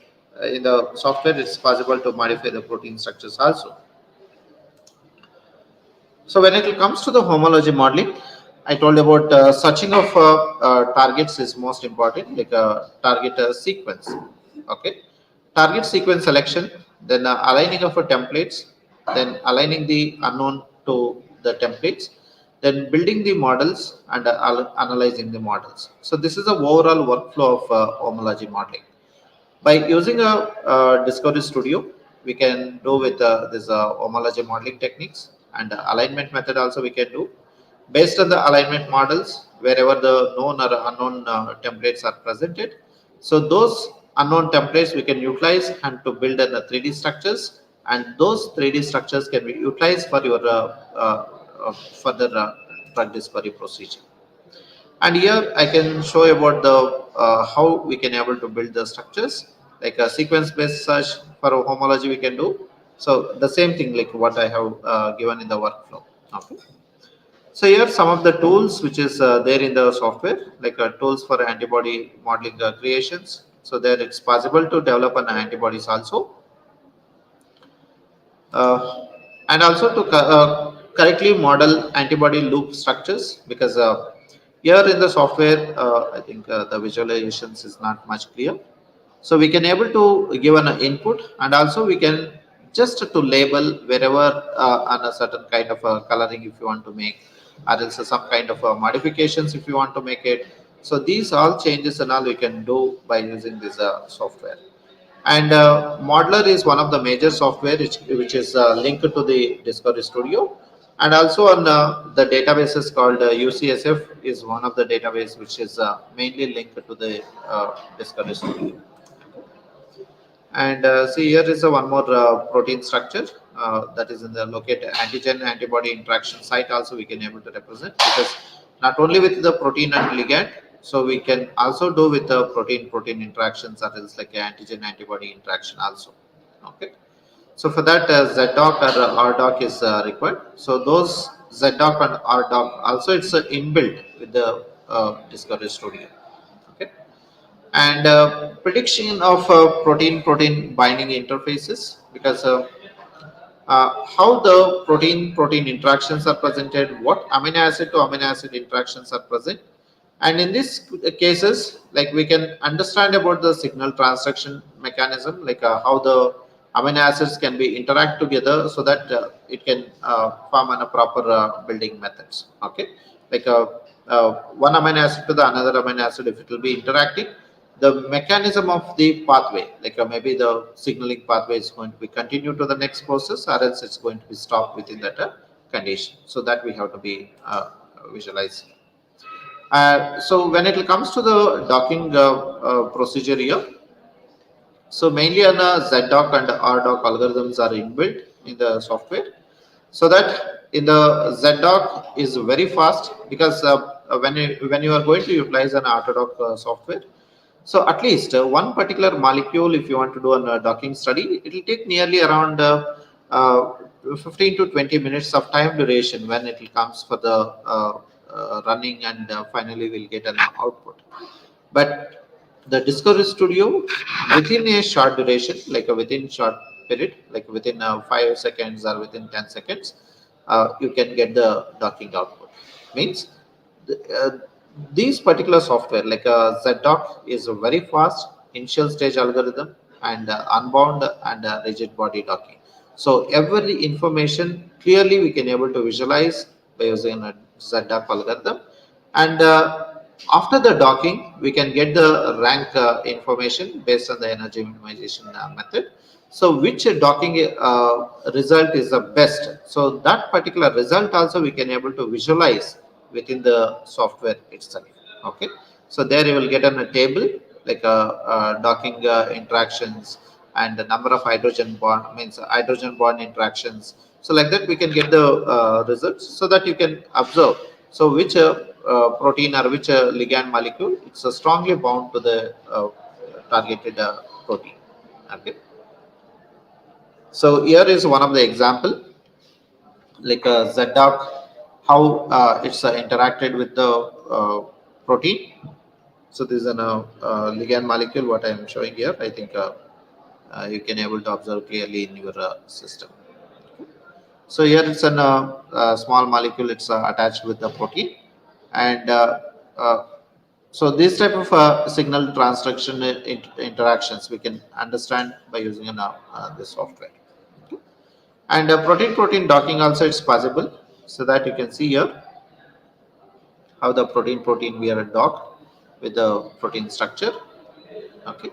B: in the software it's possible to modify the protein structures also. So when it comes to the homology modeling, I told about searching of targets is most important, like target sequence. Okay, target sequence selection, then aligning of templates, then aligning the unknown to the templates, then building the models and analyzing the models. So this is the overall workflow of homology modeling. By using a Discovery Studio, we can do with this homology modeling techniques, and alignment method also we can do. Based on the alignment models, wherever the known or unknown templates are presented, so those unknown templates we can utilize and to build in the 3D structures, and those 3D structures can be utilized for your further drug discovery procedure. And here I can show you about the how we can able to build the structures, like a sequence based search for homology we can do. So the same thing like what I have given in the workflow. Okay, so here some of the tools which is there in the software, like tools for antibody modeling creations. So there it's possible to develop an antibodies also, uh, and also to correctly model antibody loop structures, because here in the software I think the visualizations is not much clear. So we can able to give an input, and also we can just to label wherever on a certain kind of a coloring if you want to make, or else some kind of modifications if you want to make it. So these all changes and all we can do by using this software. And Modeler is one of the major software which is linked to the Discovery Studio. And also on the databases called UCSF is one of the database which is mainly linked to the Discovery Studio. And see here is a one more protein structure that is in the locate antigen antibody interaction site also we can able to represent, because not only with the protein and ligand, so we can also do with the protein protein interactions, that is like antigen antibody interaction also. Okay, so for that ZDoc or RDoc is required. So those ZDoc and RDoc also it's inbuilt with the Discovery Studio. Okay, and prediction of protein protein binding interfaces, because how the protein protein interactions are presented, what amino acid to amino acid interactions are present, and in these cases like we can understand about the signal transduction mechanism, like how the amino acids can be interact together so that it can form on a proper building methods. Okay, like one amino acid to the another amino acid, if it will be interacting, the mechanism of the pathway, like maybe the signaling pathway is going to be continue to the next process, or else it's going to be stopped within that condition. So that we have to be visualized. So when it comes to the docking procedure here, so mainly on ZDoc and RDoc algorithms are inbuilt in the software, so that in the ZDoc is very fast, because when you are going to utilize an Autodoc software, so at least one particular molecule, if you want to do a docking study, it will take nearly around uh, 15 to 20 minutes of time duration when it comes for the running, and finally we'll get an output. But the Discovery Studio, within a short duration, like within short period, like within 5 seconds or within 10 seconds, you can get the docking output. Means the, these particular software, like ZDoc, is a very fast initial stage algorithm, and unbound and rigid body docking. So every information clearly we can able to visualize by using a ZDoc algorithm, and after the docking, we can get the rank information based on the energy minimization method. So which docking result is the best? So that particular result also we can able to visualize within the software itself. Okay, so there you will get on a table like docking interactions, and the number of hydrogen bond means hydrogen bond interactions. So like that we can get the results, so that you can observe. So which protein or which ligand molecule it's strongly bound to the targeted protein. Okay. So here is one of the example, like Z dot, how it's interacted with the protein. So this is an ligand molecule what I am showing here. I think you can able to observe clearly in your system. So here it's a small molecule. It's attached with the protein, and uh, so this type of signal transduction interactions we can understand by using this software. And protein-protein docking also it's possible, so that you can see here how the protein-protein we are docked with the protein structure. Okay.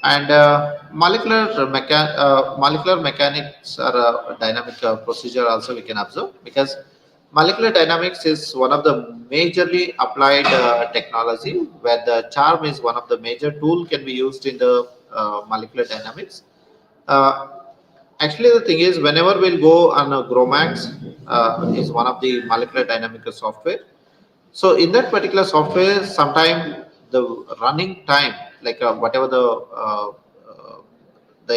B: And molecular mechanics or dynamic procedure also we can observe, because molecular dynamics is one of the majorly applied technology, where the charm is one of the major tool can be used in the molecular dynamics. uh, Actually, the thing is, whenever we'll go on a Gromax, is one of the molecular dynamic software. So in that particular software, sometime the running time, like whatever the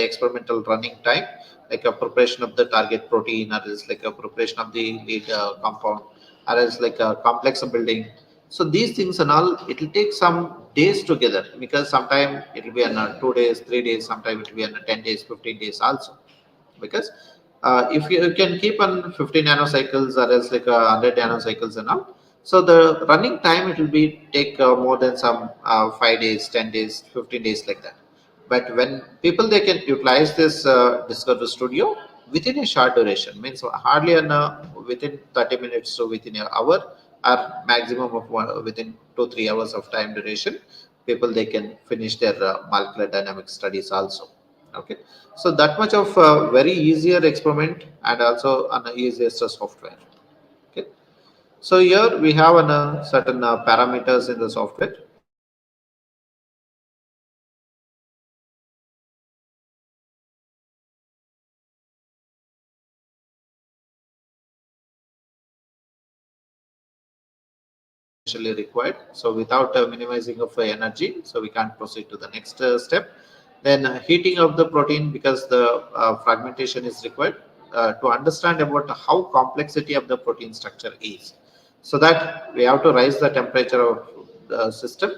B: experimental running time, like a preparation of the target protein, or is like a preparation of the lead compound, or is like a complex building. So these things and all, it will take some days together, because sometime it will be in 2 days, 3 days, sometime it will be in 10 days, 15 days also, because if you can keep on 50 nanocycles or else like 100 nanocycles and all, so the running time it will be take more than some 5 days, 10 days, 15 days, like that. But when people they can utilize this Discover Studio within a short duration, means hardly within 30 minutes to within an hour, or maximum of within 2 3 hours of time duration, people they can finish their molecular dynamic studies also. Okay. So that much of very easier experiment, and also an easiest software. Okay. So here we have certain parameters in the software. Potentially required. So without minimizing of energy, so we can't proceed to the next step. Then heating of the protein, because the fragmentation is required to understand about how complexity of the protein structure is. So that we have to raise the temperature of the system.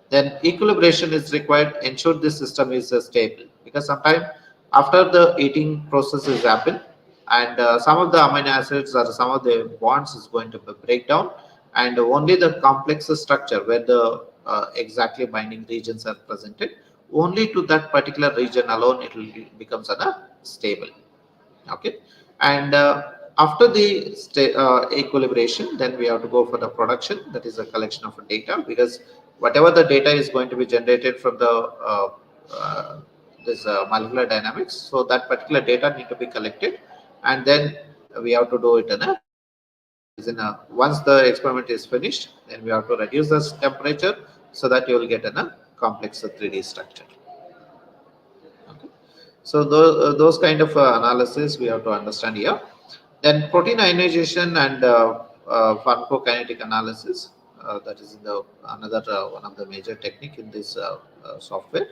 B: Then equilibration is required. Ensure this system is stable, because sometimes after the eating process is happened, and some of the amino acids or some of the bonds is going to break down, and only the complex structure where the exactly binding regions are presented, only to that particular region alone it will becomes stable. Okay. And after the equilibration, then we have to go for the production, that is a collection of data, because whatever the data is going to be generated from the uh, this molecular dynamics, so that particular data need to be collected, and then we have to do it in a production, that is in a once the experiment is finished, then we have to reduce the temperature, so that you will get in a complex 3D structure. Okay. So those kind of analysis we have to understand here. Then protein ionization and pharmacokinetic analysis. That is in the another one of the major technique in this software.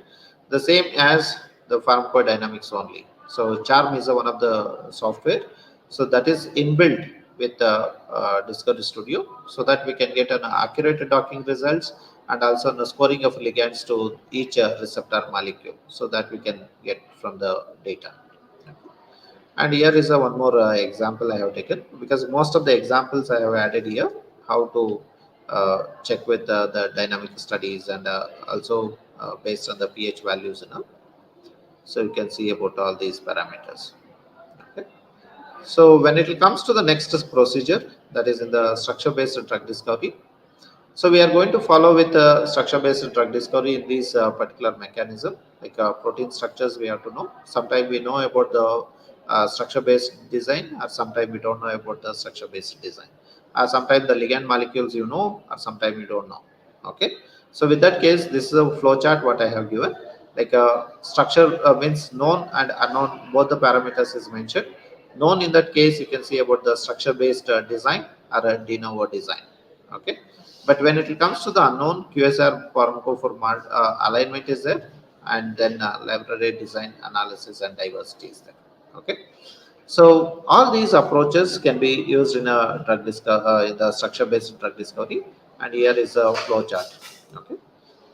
B: The same as the pharmacodynamics only. So Charm is one of the software. So that is inbuilt with the Discovery Studio, so that we can get an accurate docking results, and also the scoring of ligands to each receptor molecule, so that we can get from the data. And here is a one more example I have taken, because most of the examples I have added here, how to check with the dynamic studies, and also based on the pH values, so you can see about all these parameters. Okay. So when it comes to the next procedure, that is in the structure based drug discovery. So we are going to follow with structure-based drug discovery in this particular mechanism, like protein structures we have to know. Sometimes we know about the structure-based design, or sometimes we don't know about the structure-based design. Sometimes the ligand molecules or sometimes you don't know. Okay. So with that case, this is a flow chart what I have given. Structure means known and unknown, both the parameters is mentioned. Known, in that case you can see about the structure based design or a de novo design. Okay, but when it comes to the unknown, QSR pharmacophore alignment is there, and then library design analysis and diversity is there. Okay, so all these approaches can be used in a in the structure based drug discovery, and here is a flow chart. Okay,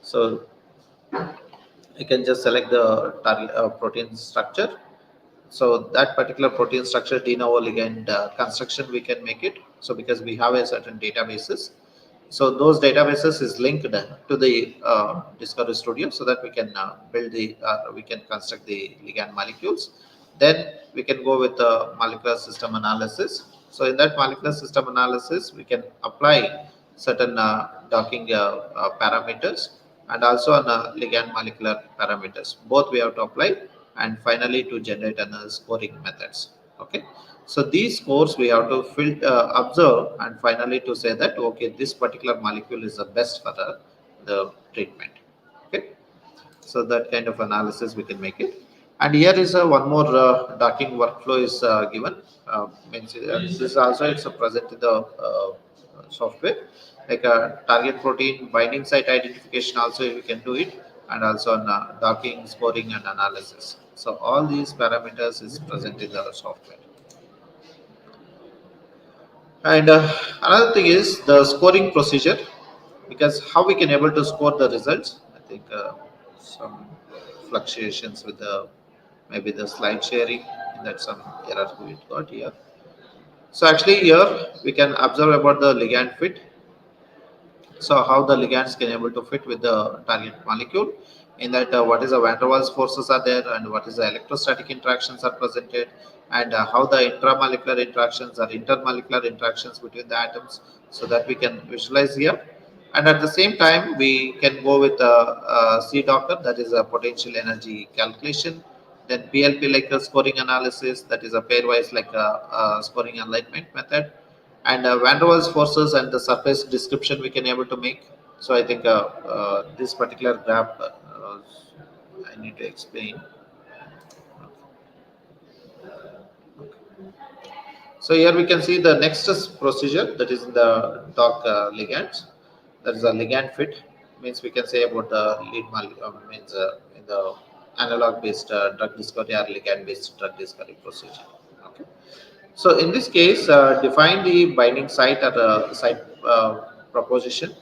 B: so you can just select the target protein structure. So that particular protein structure de novo ligand construction we can make it. So because we have a certain databases, so those databases is linked to the Discovery Studio, so that we can build the we can construct the ligand molecules. Then we can go with the molecular system analysis. So in that molecular system analysis, we can apply certain docking parameters, and also on ligand molecular parameters. Both we have to apply, and finally to generate scoring methods. Okay, so these scores we have to observe, and finally to say that okay, this particular molecule is the best for the treatment. Okay, so that kind of analysis we can make it. And here is one more docking workflow is given. This also it's a present in the software, like a target protein binding site identification also you can do it, and also on docking, scoring and analysis. So all these parameters is present in the software. And another thing is the scoring procedure, because how we can able to score the results. I think some fluctuations with the maybe the slide sharing, and that some error we got here. So actually here we can observe about the ligand fit. So how the ligands can able to fit with the target molecule, in that what is the van der Waals forces are there, and what is the electrostatic interactions are presented, and how the intramolecular interactions or intermolecular interactions between the atoms, so that we can visualize here. And at the same time we can go with C docker, that is a potential energy calculation. Then PLP, like a scoring analysis, that is a pairwise like a scoring alignment method. And van der Waals forces and the surface description we can able to make. So I think this particular graph I need to explain. So here we can see the next procedure, that is in the dock ligands. That is a ligand fit, means we can say about the means in the analog based drug discovery or ligand based drug discovery procedure. Okay. So in this case, define the binding site at a site proposition,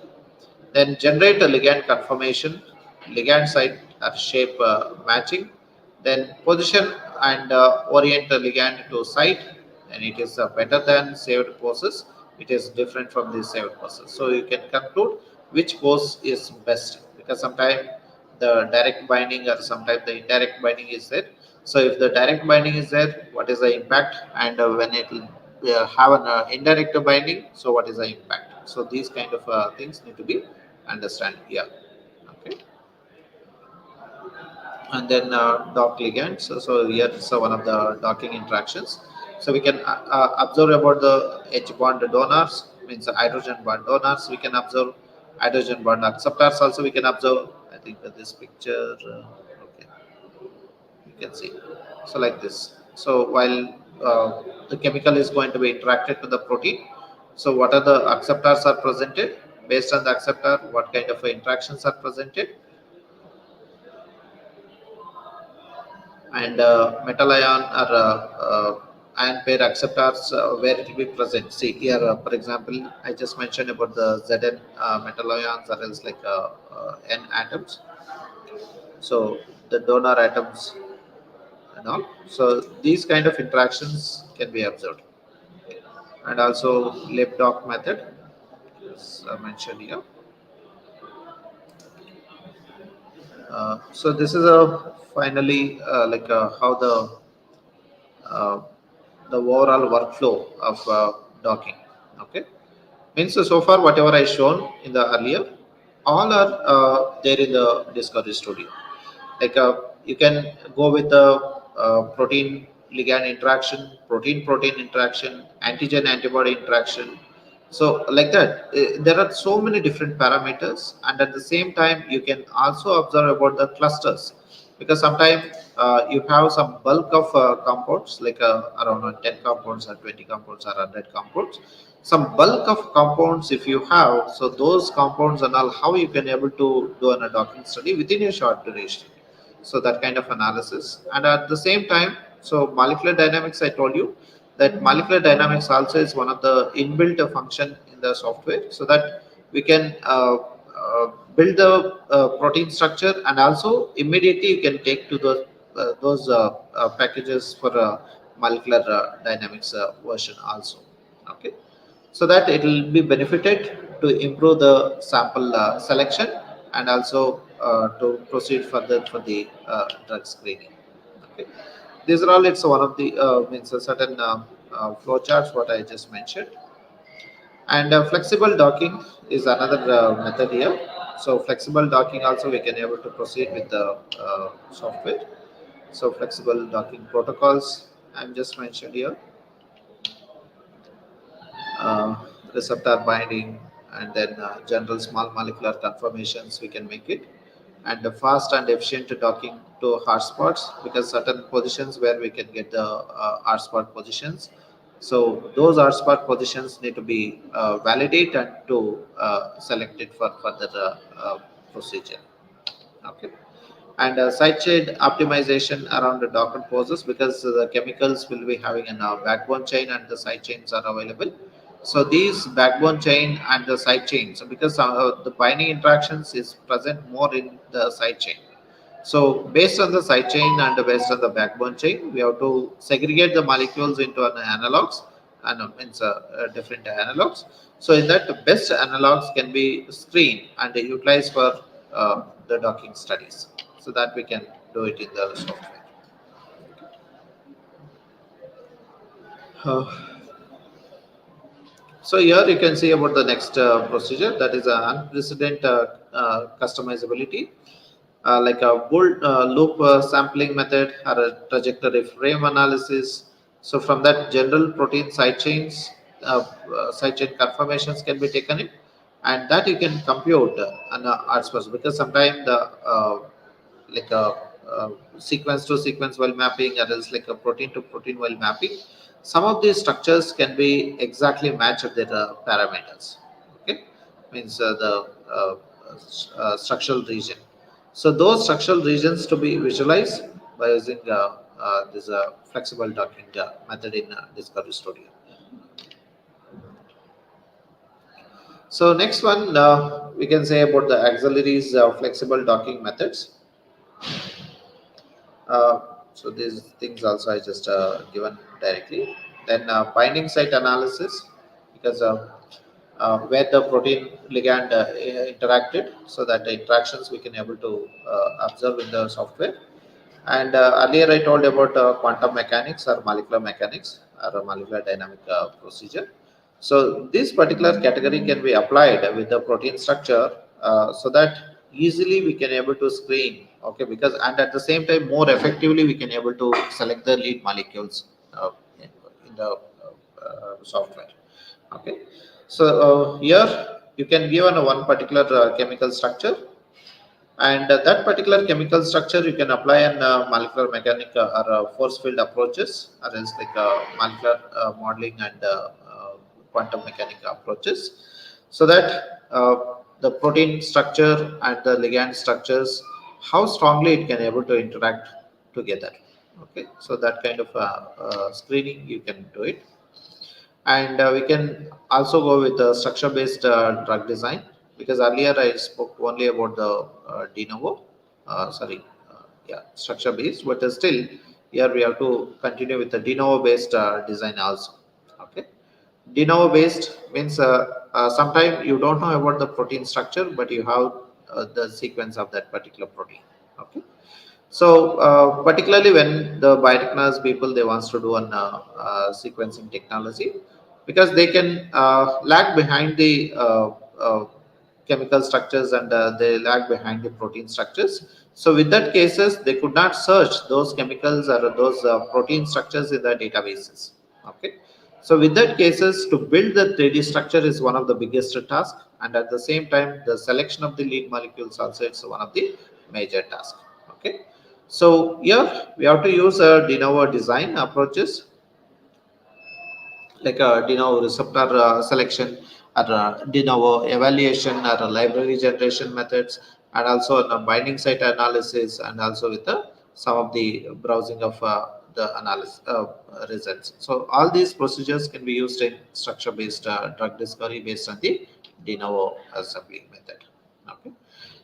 B: then generate a ligand conformation, ligand site at shape matching, then position and orient the ligand to site, and it is better than saved poses. It is different from the saved poses. So you can conclude which pose is best, because sometimes the direct binding or sometimes the indirect binding is there. So if the direct binding is there, what is the impact? And when it will have an indirect binding, so what is the impact? So these kind of things need to be understand here. Okay, and then dock ligands. So here is one of the docking interactions. So we can observe about the H bond donors, means hydrogen bond donors. We can observe hydrogen bond acceptors. Also we can observe. I think that this picture. Okay, you can see. So like this. So while the chemical is going to be interacted to the protein, so what are the acceptors are presented? Based on the acceptor, what kind of interactions are presented? And metal ion or ion pair acceptors, where it will be present. See here, for example, I just mentioned about the Zn metal ions, or else like N atoms. So the donor atoms and all. So these kind of interactions can be observed, and also Lipdock method is mentioned here. So this is a finally how uh, the overall workflow of docking. Okay, means so far whatever I shown in the earlier, all are there in the Discovery Studio. You can go with the protein ligand interaction, protein protein interaction, antigen antibody interaction, So like that, there are so many different parameters, and at the same time, you can also observe about the clusters, because sometimes you have some bulk of compounds, like around 10 compounds or 20 compounds or 100 compounds. Some bulk of compounds, if you have, so those compounds and all, how you can able to do an docking study within a short duration. So that kind of analysis, and at the same time, so molecular dynamics, I told you that molecular dynamics also is one of the inbuilt function in the software, so that we can build the protein structure, and also immediately you can take to those packages for molecular dynamics version also. Okay, so that it will be benefited to improve the sample selection, and also to proceed further for the drug screening. Okay, these are all, it's one of the means a certain flow charts what I just mentioned. And flexible docking is another method here. So flexible docking also we can able to proceed with the software. So flexible docking protocols I'm just mentioned here, uh, receptor binding, and then general small molecular conformations we can make it, and the fast and efficient docking to hotspots, because certain positions where we can get the hotspot positions, so those hotspot positions need to be validated and to select it for further procedure. Okay, and side chain optimization around the Docker poses, because the chemicals will be having a backbone chain and the side chains are available. So these backbone chain and the side chain, so because the binding interactions is present more in the side chain, so based on the side chain and based on the backbone chain, we have to segregate the molecules into an analogs, and means different analogs. So in that, the best analogs can be screened and utilized for the docking studies, so that we can do it in the software. Uh, so here you can see about the next procedure, that is unprecedented customizability, like a bull loop sampling method or a trajectory frame analysis. So from that, general protein side chain conformations can be taken in, and that you can compute an arts, because sometimes the like a, uh sequence to sequence while mapping, or else like a protein to protein while mapping, some of these structures can be exactly matched their parameters. Okay, means uh, structural region. So those structural regions to be visualized by using this flexible docking method in Discovery Studio. So next one, we can say about the auxiliaries flexible docking methods. Uh, so these things also I just given directly. Then binding site analysis, because where the protein ligand interacted, so that the interactions we can able to observe in the software. And earlier I told about quantum mechanics or molecular mechanics or a molecular dynamic procedure. So this particular category can be applied with the protein structure, so that easily we can able to screen. Okay, because and at the same time more effectively we can able to select the lead molecules in the software. Okay, so here you can give on one particular chemical structure, and that particular chemical structure you can apply an molecular mechanic or force field approaches, or else like molecular modeling and quantum mechanic approaches, so that the protein structure and the ligand structures, how strongly it can able to interact together. Okay, so that kind of screening you can do it. And we can also go with the structure based drug design, because earlier I spoke only about the de novo, sorry, yeah, structure based, but still here we have to continue with the de novo based design also. Okay, de novo based means sometimes you don't know about the protein structure, but you have the sequence of that particular protein. Okay, so particularly when the biotechnology people they wants to do an sequencing technology, because they can lag behind the chemical structures, and they lag behind the protein structures. So with that cases, they could not search those chemicals or those protein structures in the databases. Okay, So with that cases, to build the 3D structure is one of the biggest task, and at the same time, the selection of the lead molecules also it's one of the major tasks. Okay. So here we have to use a de novo design approaches like a de novo receptor selection or de novo evaluation or library generation methods, and also binding site analysis, and also with some of the browsing of the analysis results. So all these procedures can be used in structure based drug discovery based on the de novo assembly method. Okay.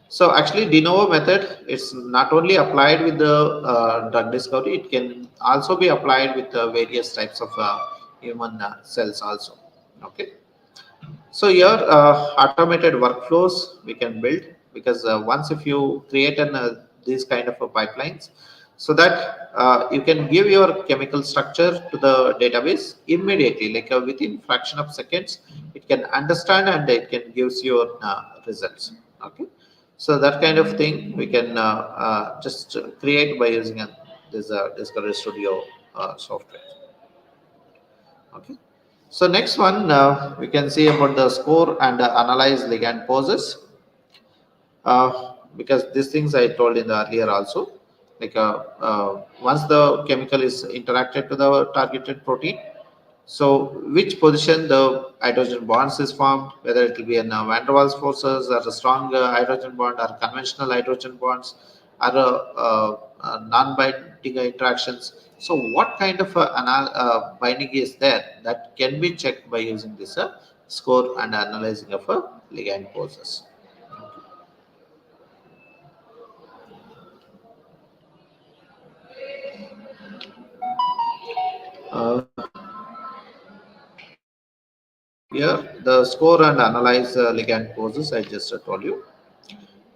B: So actually, de novo method it's not only applied with the drug discovery; it can also be applied with various types of human cells also. Okay. So here, automated workflows we can build, because once if you create these kind of pipelines, so that you can give your chemical structure to the database immediately, like within fraction of seconds, it can understand and it can gives your results. Okay, so that kind of thing we can just create by using this Discovery Studio software. Okay. So next one, we can see about the score and analyze ligand poses, because these things I told in the earlier also. Like once the chemical is interacted to the targeted protein, so which position the hydrogen bonds is formed, whether it will be an van der Waals forces or a strong hydrogen bond or conventional hydrogen bonds or non-binding interactions. So what kind of binding is there that can be checked by using this score and analyzing of ligand poses. Uh, Here the score and analyze ligand poses I just told you,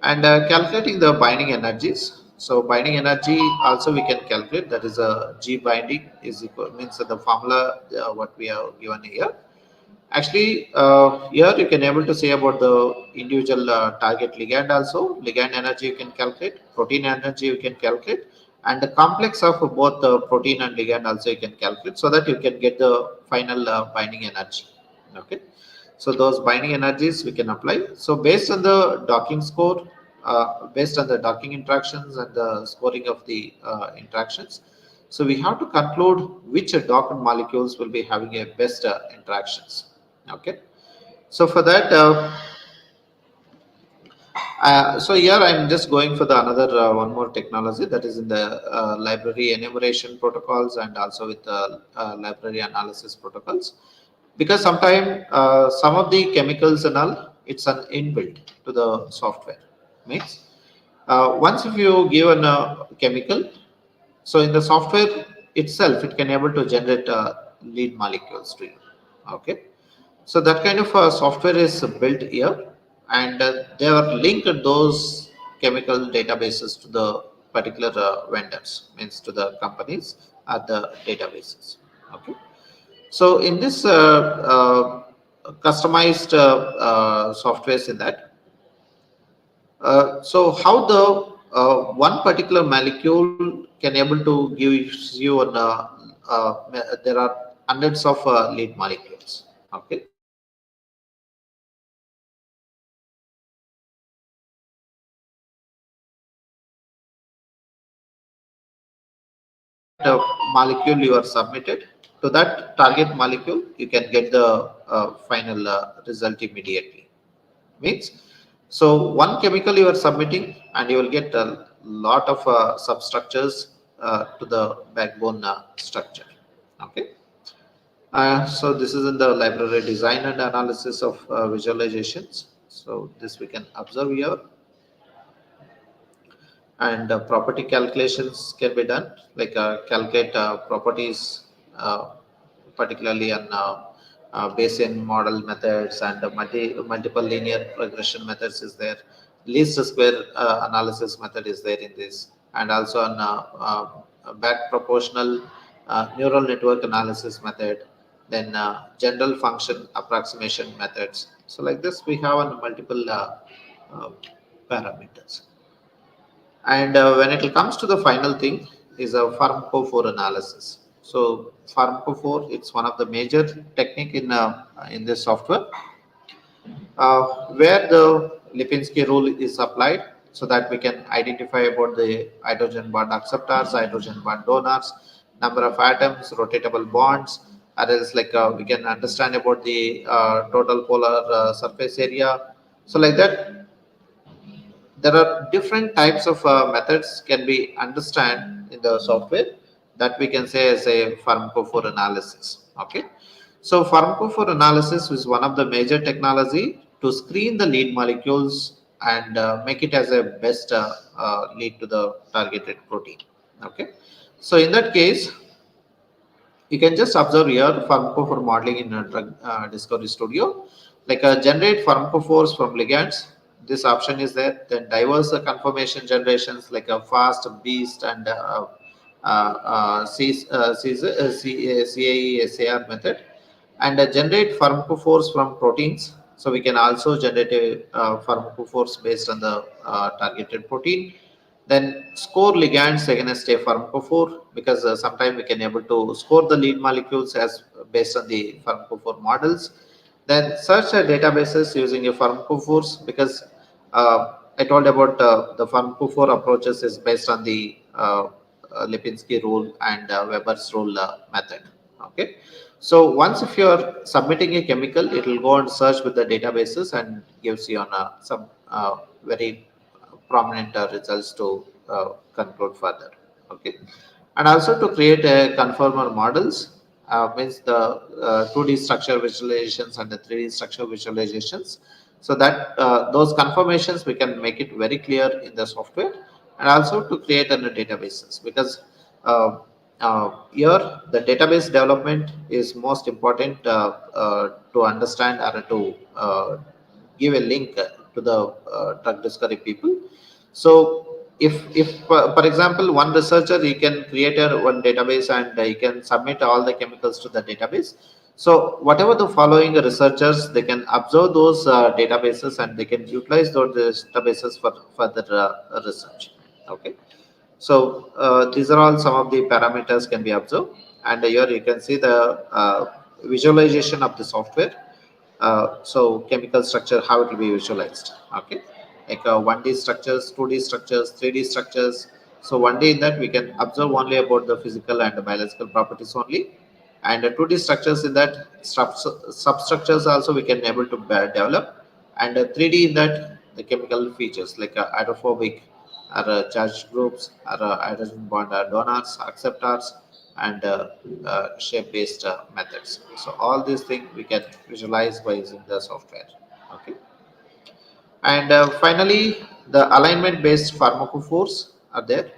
B: and calculating the binding energies. So binding energy also we can calculate, that is a G binding is equal means the formula what we have given here. Actually, here you can able to say about the individual target ligand also. Ligand energy you can calculate, protein energy you can calculate, and the complex of both the protein and ligand also you can calculate, so that you can get the final binding energy. Okay, so those binding energies we can apply. So based on the docking score, based on the docking interactions and the scoring of the interactions, so we have to conclude which docked molecules will be having a best interactions. Okay, so for that, so here I'm just going for the another one more technology, that is in the library enumeration protocols and also with the library analysis protocols, because sometimes some of the chemicals and all it's an inbuilt to the software. Means once if you give a chemical, so in the software itself, it can able to generate lead molecules to you. Okay, so that kind of software is built here, and they are linked those chemical databases to the particular vendors, means to the companies at the databases. Okay, so in this customized softwares in that, so how the one particular molecule can able to give you an there are hundreds of lead molecules. Okay, the molecule you are submitted to that target molecule, you can get the final result immediately. Means, so one chemical you are submitting, and you will get a lot of substructures to the backbone structure. Okay. So this is in the library design and analysis of visualizations. So this we can observe here, and property calculations can be done, like calculate properties, particularly on Bayesian model methods, and multiple linear regression methods is there. Least square analysis method is there in this, and also on back proportional neural network analysis method, then general function approximation methods. So like this we have on multiple uh, parameters. And when it comes to the final thing is a pharmacophore analysis. So pharmacophore, it's one of the major technique in this software, where the Lipinski rule is applied, so that we can identify about the hydrogen bond acceptors, hydrogen bond donors, number of atoms, rotatable bonds, or else like we can understand about the total polar surface area. So like that, there are different types of methods can be understand in the software, that we can say as a pharmacophore analysis. Okay, so pharmacophore analysis is one of the major technology to screen the lead molecules and make it as a best lead to the targeted protein. Okay, so in that case, you can just observe here pharmacophore modeling in a drug discovery studio, like generate pharmacophores from ligands. This option is there. Then diverse conformation generations like a fast, beast, and CAE-SAR method, and generate pharmacophores from proteins. So we can also generate a pharmacophores based on the targeted protein. Then score ligands against a pharmacophore, because sometimes we can able to score the lead molecules as based on the pharmacophore models. Then search databases using a pharmacophores, because I told about the pharmacophore approaches is based on the Lipinski rule and Weber's rule method. Okay, so once if you are submitting a chemical, it will go and search with the databases and gives you on some very prominent results to conclude further. Okay, and also to create a conformer models, means the 2D structure visualizations and the 3D structure visualizations, so that those conformations we can make it very clear in the software, and also to create a databases, because uh, here the database development is most important to understand or to give a link to the drug discovery people. So if for example one researcher, he can create a one database and he can submit all the chemicals to the database. So whatever the following researchers, they can observe those databases and they can utilize those databases for further research. Okay, so these are all some of the parameters can be observed, and here you can see the visualization of the software. So chemical structure, how it will be visualized. Okay, like 1D structures, 2D structures, 3D structures. So 1D in that we can observe only about the physical and the biological properties only, and 2D structures in that substructures also we can able to develop, and 3D in that the chemical features like hydrophobic or charged groups or hydrogen bond donors, acceptors, and shape-based methods. So all these things we can visualize by using the software. Okay, and finally, the alignment-based pharmacophores are there.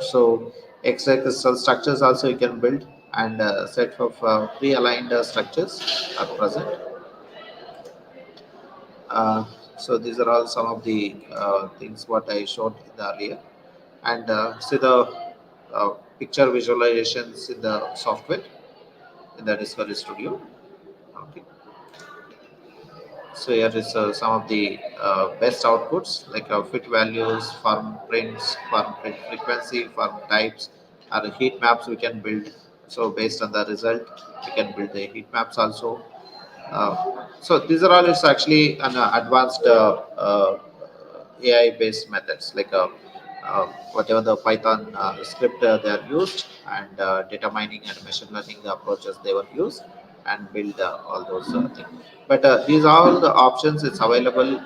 B: So X-ray crystal structures also you can build, and set of pre-aligned structures are present. Uh, so these are all some of the things what I showed in the earlier, and see the uh, picture visualizations in the software in the Discovery Studio. Okay. So here is some of the best outputs like fit values, form prints, form print frequency, form types, or heat maps we can build. So based on the result, we can build the heat maps also. Uh, so these are all it's actually an advanced AI-based methods like whatever the Python script they are used, and data mining and machine learning approaches they were used, and build all those things. But these are all the options it's available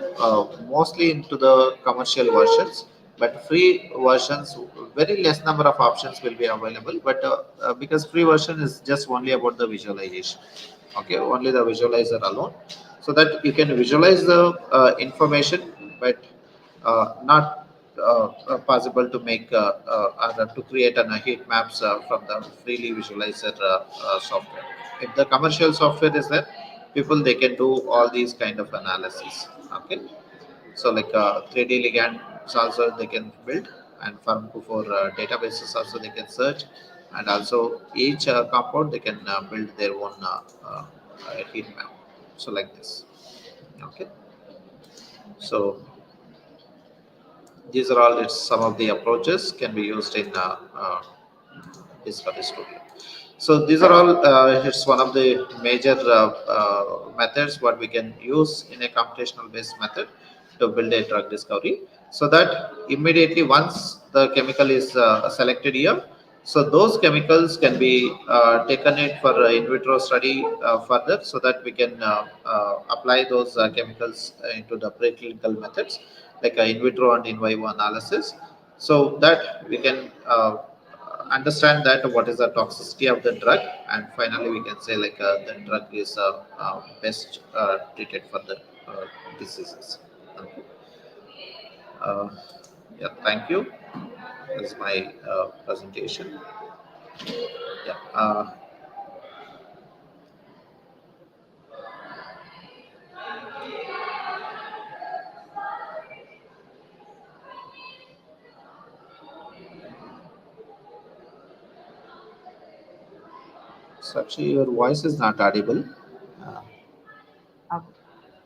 B: mostly into the commercial versions. But free versions, very less number of options will be available. But because free version is just only about the visualization, okay, only the visualizer alone, so that you can visualize the information, but not possible to make or to create an heat maps from the freely visualizer software. If the commercial software is there, people they can do all these kind of analysis. Okay, so like 3D ligands also they can build, and for databases also they can search, and also each compound they can build their own heat map. So like this. Okay, so these are all it's some of the approaches can be used in Discovery Studio. So these are
A: Correct.
B: all, it's one of the major methods what we can use in a computational based method to build a drug discovery. So that immediately once the chemical is selected here, so those chemicals can be taken it for in vitro study further, so that we can apply those chemicals into the preclinical methods like in vitro and in vivo analysis, so that we can understand that what is the toxicity of the drug, and finally we can say like the drug is best treated for the diseases. Okay. uh, yeah, thank you. This is my presentation. Yeah. Sakshi, your voice is not audible. uh,
A: Okay.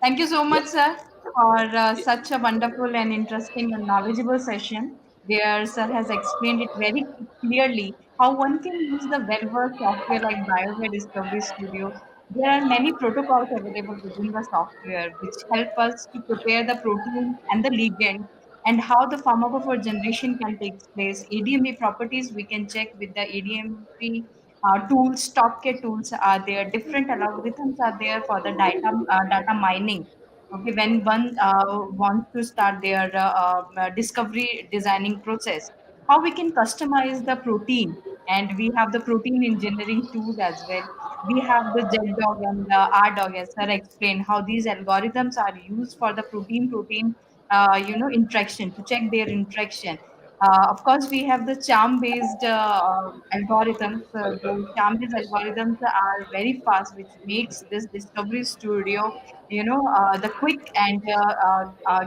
A: Thank you so
B: yeah.
A: much, sir, for
B: Yeah.
A: such a wonderful and interesting and knowledgeable session. Where sir has explained it very clearly how one can use the well-worked software like BioWare Discovery Studio. There are many protocols available within the software which help us to prepare the protein and the ligand and how the pharmacophore generation can take place. ADME properties we can check with the ADME tools, Topk tools are there, different algorithms are there for the data mining. Okay, when one wants to start their discovery designing process, how we can customize the protein, and we have the protein engineering tools as well. We have the JetDog and the RDog, as sir explained, how these algorithms are used for the protein interaction to check their interaction. Of course, we have the charm-based algorithms. Those charm-based algorithms are very fast, which makes this discovery studio, the quick and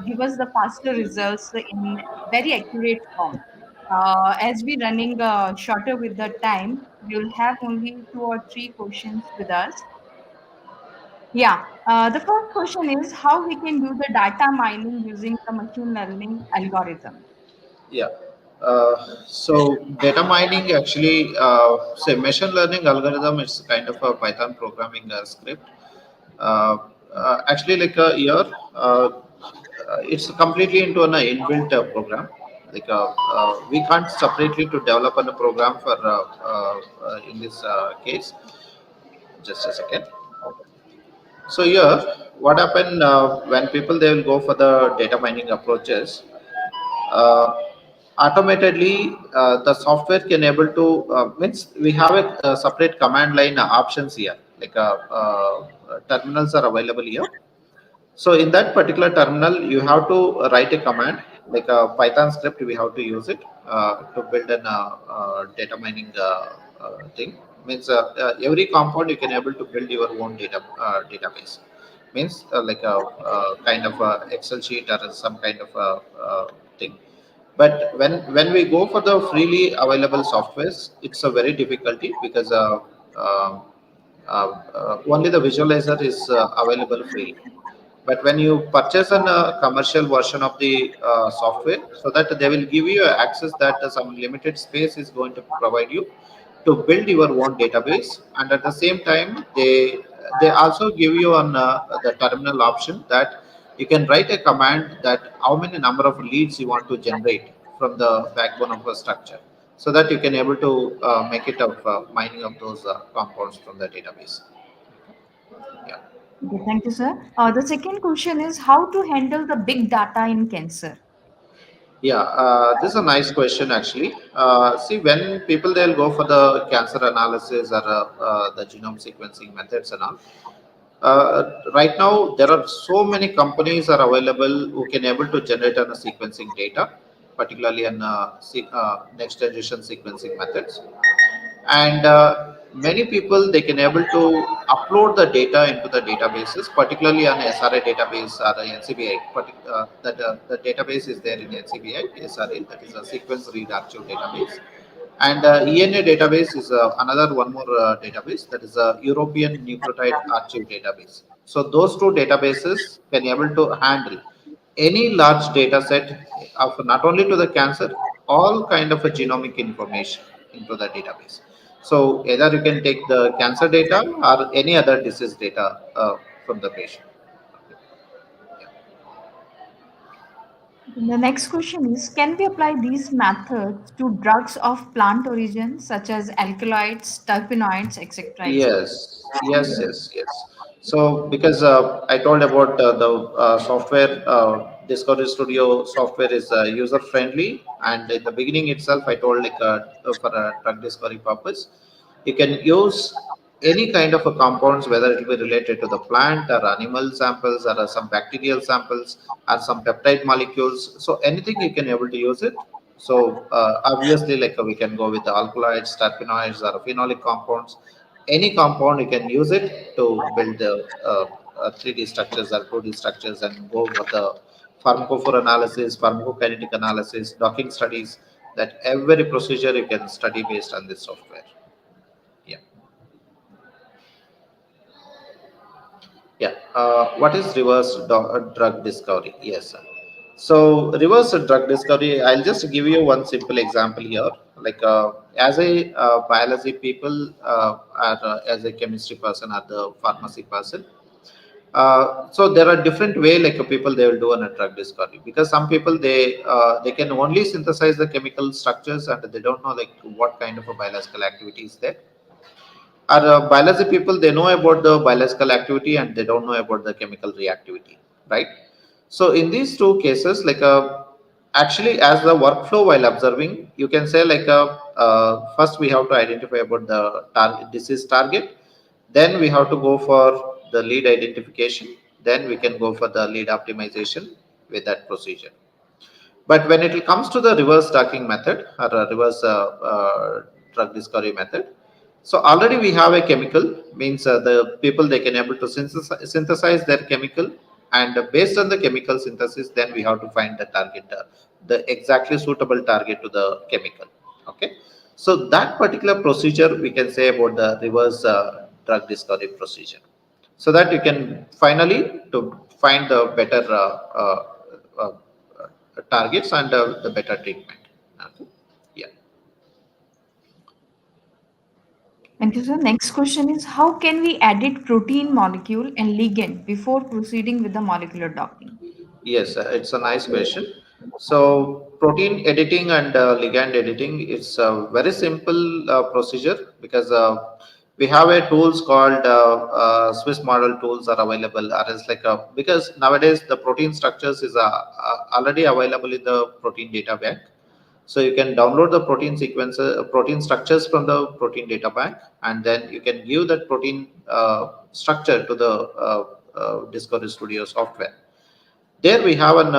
A: give us the faster results in very accurate form. As we running shorter with the time, we'll have only two or three questions with us. Yeah. The first question is how we can do the data mining using the machine learning algorithm.
B: Yeah. Uh, so data mining actually, say machine learning algorithm, it's kind of a Python programming script. Uh, Actually, like here, it's completely into an inbuilt program. Like we can't separately to develop a program for in this case. Just a second. So here, what happened when people they will go for the data mining approaches? uh, Automatically the software can able to means we have a separate command line options here, like terminals are available here. So in that particular terminal you have to write a command like a python script, we have to use it to build an data mining thing. Means every compound you can able to build your own database. Means like a kind of a excel sheet or some kind of a thing. But when we go for the freely available softwares, it's a very difficulty because only the visualizer is available freely. But when you purchase a commercial version of the software, so that they will give you access that some limited space is going to provide you to build your own database, and at the same time they also give you on the terminal option that you can write a command that how many number of leads you want to generate from the backbone of a structure, so that you can able to make it of mining of those compounds from the database. Yeah.
A: Okay, thank you, sir. The second question is how to handle the big data in cancer.
B: Yeah, this is a nice question actually. See, when people they'll go for the cancer analysis or the genome sequencing methods and all, right now there are so many companies are available who can able to generate on a sequencing data, particularly on next generation sequencing methods. And many people they can able to upload the data into the databases, particularly on SRA database or the NCBI. That the database is there in NCBI SRA, that is a sequence read archive database. And ENA database is another one more database, that is a European nucleotide archive database. So those two databases can able to handle any large data set of not only to the cancer, all kind of a genomic information into the database. So either you can take the cancer data or any other disease data from the patient.
A: The next question is, can we apply these methods to drugs of plant origin such as alkaloids, terpenoids, etc., etc.?
B: Yes, yes, yes, yes. So because I told about the software, Discovery Studio software is user friendly, and in the beginning itself, I told like for a drug discovery purpose, you can use any kind of a compounds, whether it will be related to the plant or animal samples or some bacterial samples or some peptide molecules. So anything you can able to use it. So obviously, like we can go with the alkaloids, terpenoids, or phenolic compounds. Any compound you can use it to build the 3D structures or 2D structures and go for the pharmacophore analysis, pharmacokinetic analysis, docking studies. That every procedure you can study based on this software. Yeah. Yeah. What is drug discovery? Yes, sir. So reverse drug discovery, I'll just give you one simple example here. Like as a biology people, or as a chemistry person, or the pharmacy person. So there are different way like people they will do on a drug discovery, because some people they can only synthesize the chemical structures and they don't know like what kind of a biological activity is there. Our biology people they know about the biological activity and they don't know about the chemical reactivity, right? So in these two cases, like actually as the workflow while observing, you can say like first we have to identify about the disease target, then we have to go for the lead identification, then we can go for the lead optimization with that procedure. But when it comes to the reverse docking method or a reverse drug discovery method, so already we have a chemical, means the people they can able to synthesize their chemical, and based on the chemical synthesis, then we have to find the target, the exactly suitable target to the chemical. Okay, so that particular procedure we can say about the reverse drug discovery procedure, so that you can finally to find the better uh, targets and the better treatment. Okay. Yeah.
A: And so the next question is, how can we edit protein molecule and ligand before proceeding with the molecular docking?
B: Yes, it's a nice question. So protein editing and ligand editing, it's a very simple procedure, because we have a tools called Swiss model tools are available, or else like because nowadays the protein structures is already available in the protein data bank. So you can download the protein sequences, protein structures from the protein data bank, and then you can give that protein structure to the Discovery Studio software. There we have an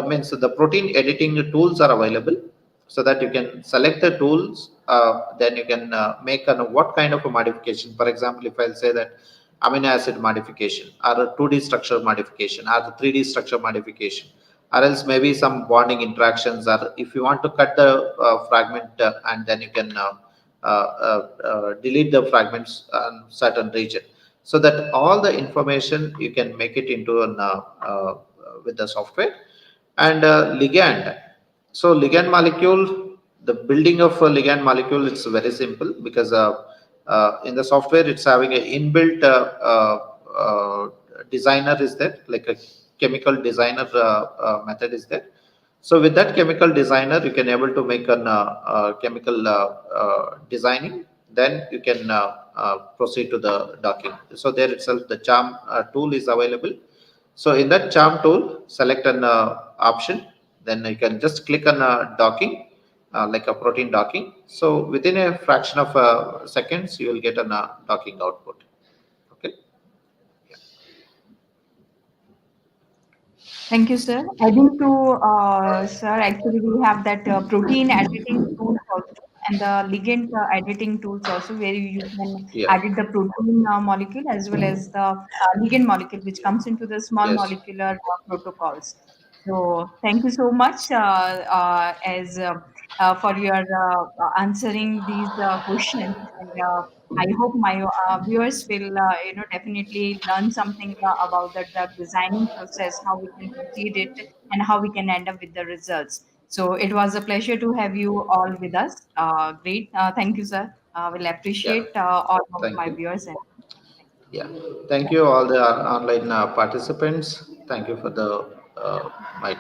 B: means the protein editing tools are available, so that you can select the tools. Then you can make what kind of a modification. For example, if I'll say that amino acid modification, or a 2D structure modification, or the 3D structure modification, or else maybe some bonding interactions, or if you want to cut the fragment and then you can delete the fragments on certain region, so that all the information you can make it into an with the software. And ligand, so ligand molecule, the building of a ligand molecule, it's very simple, because in the software it's having an inbuilt designer is there, like a chemical designer method is there. So with that chemical designer, you can able to make an chemical designing. Then you can proceed to the docking. So there itself, the charm tool is available. So in that charm tool, select an option. Then you can just click on docking, like a protein docking. So within a fraction of seconds, you will get an docking output. Okay.
A: Thank you, sir. Adding to, sir, actually we have that protein editing tools also, and the ligand editing tools also, where you can
B: Yeah.
A: edit the protein molecule as well as the ligand molecule, which comes into the small
B: Yes.
A: molecular protocols. So thank you so much as for your answering these questions, and I hope my viewers will, definitely learn something about the drug designing process, how we can proceed it, and how we can end up with the results. So it was a pleasure to have you all with us. Great. Thank you, sir. Will
B: Yeah,
A: appreciate all of
B: thank
A: my
B: you.
A: viewers. And
B: Yeah, thank you all the online participants. Thank you for the uh, my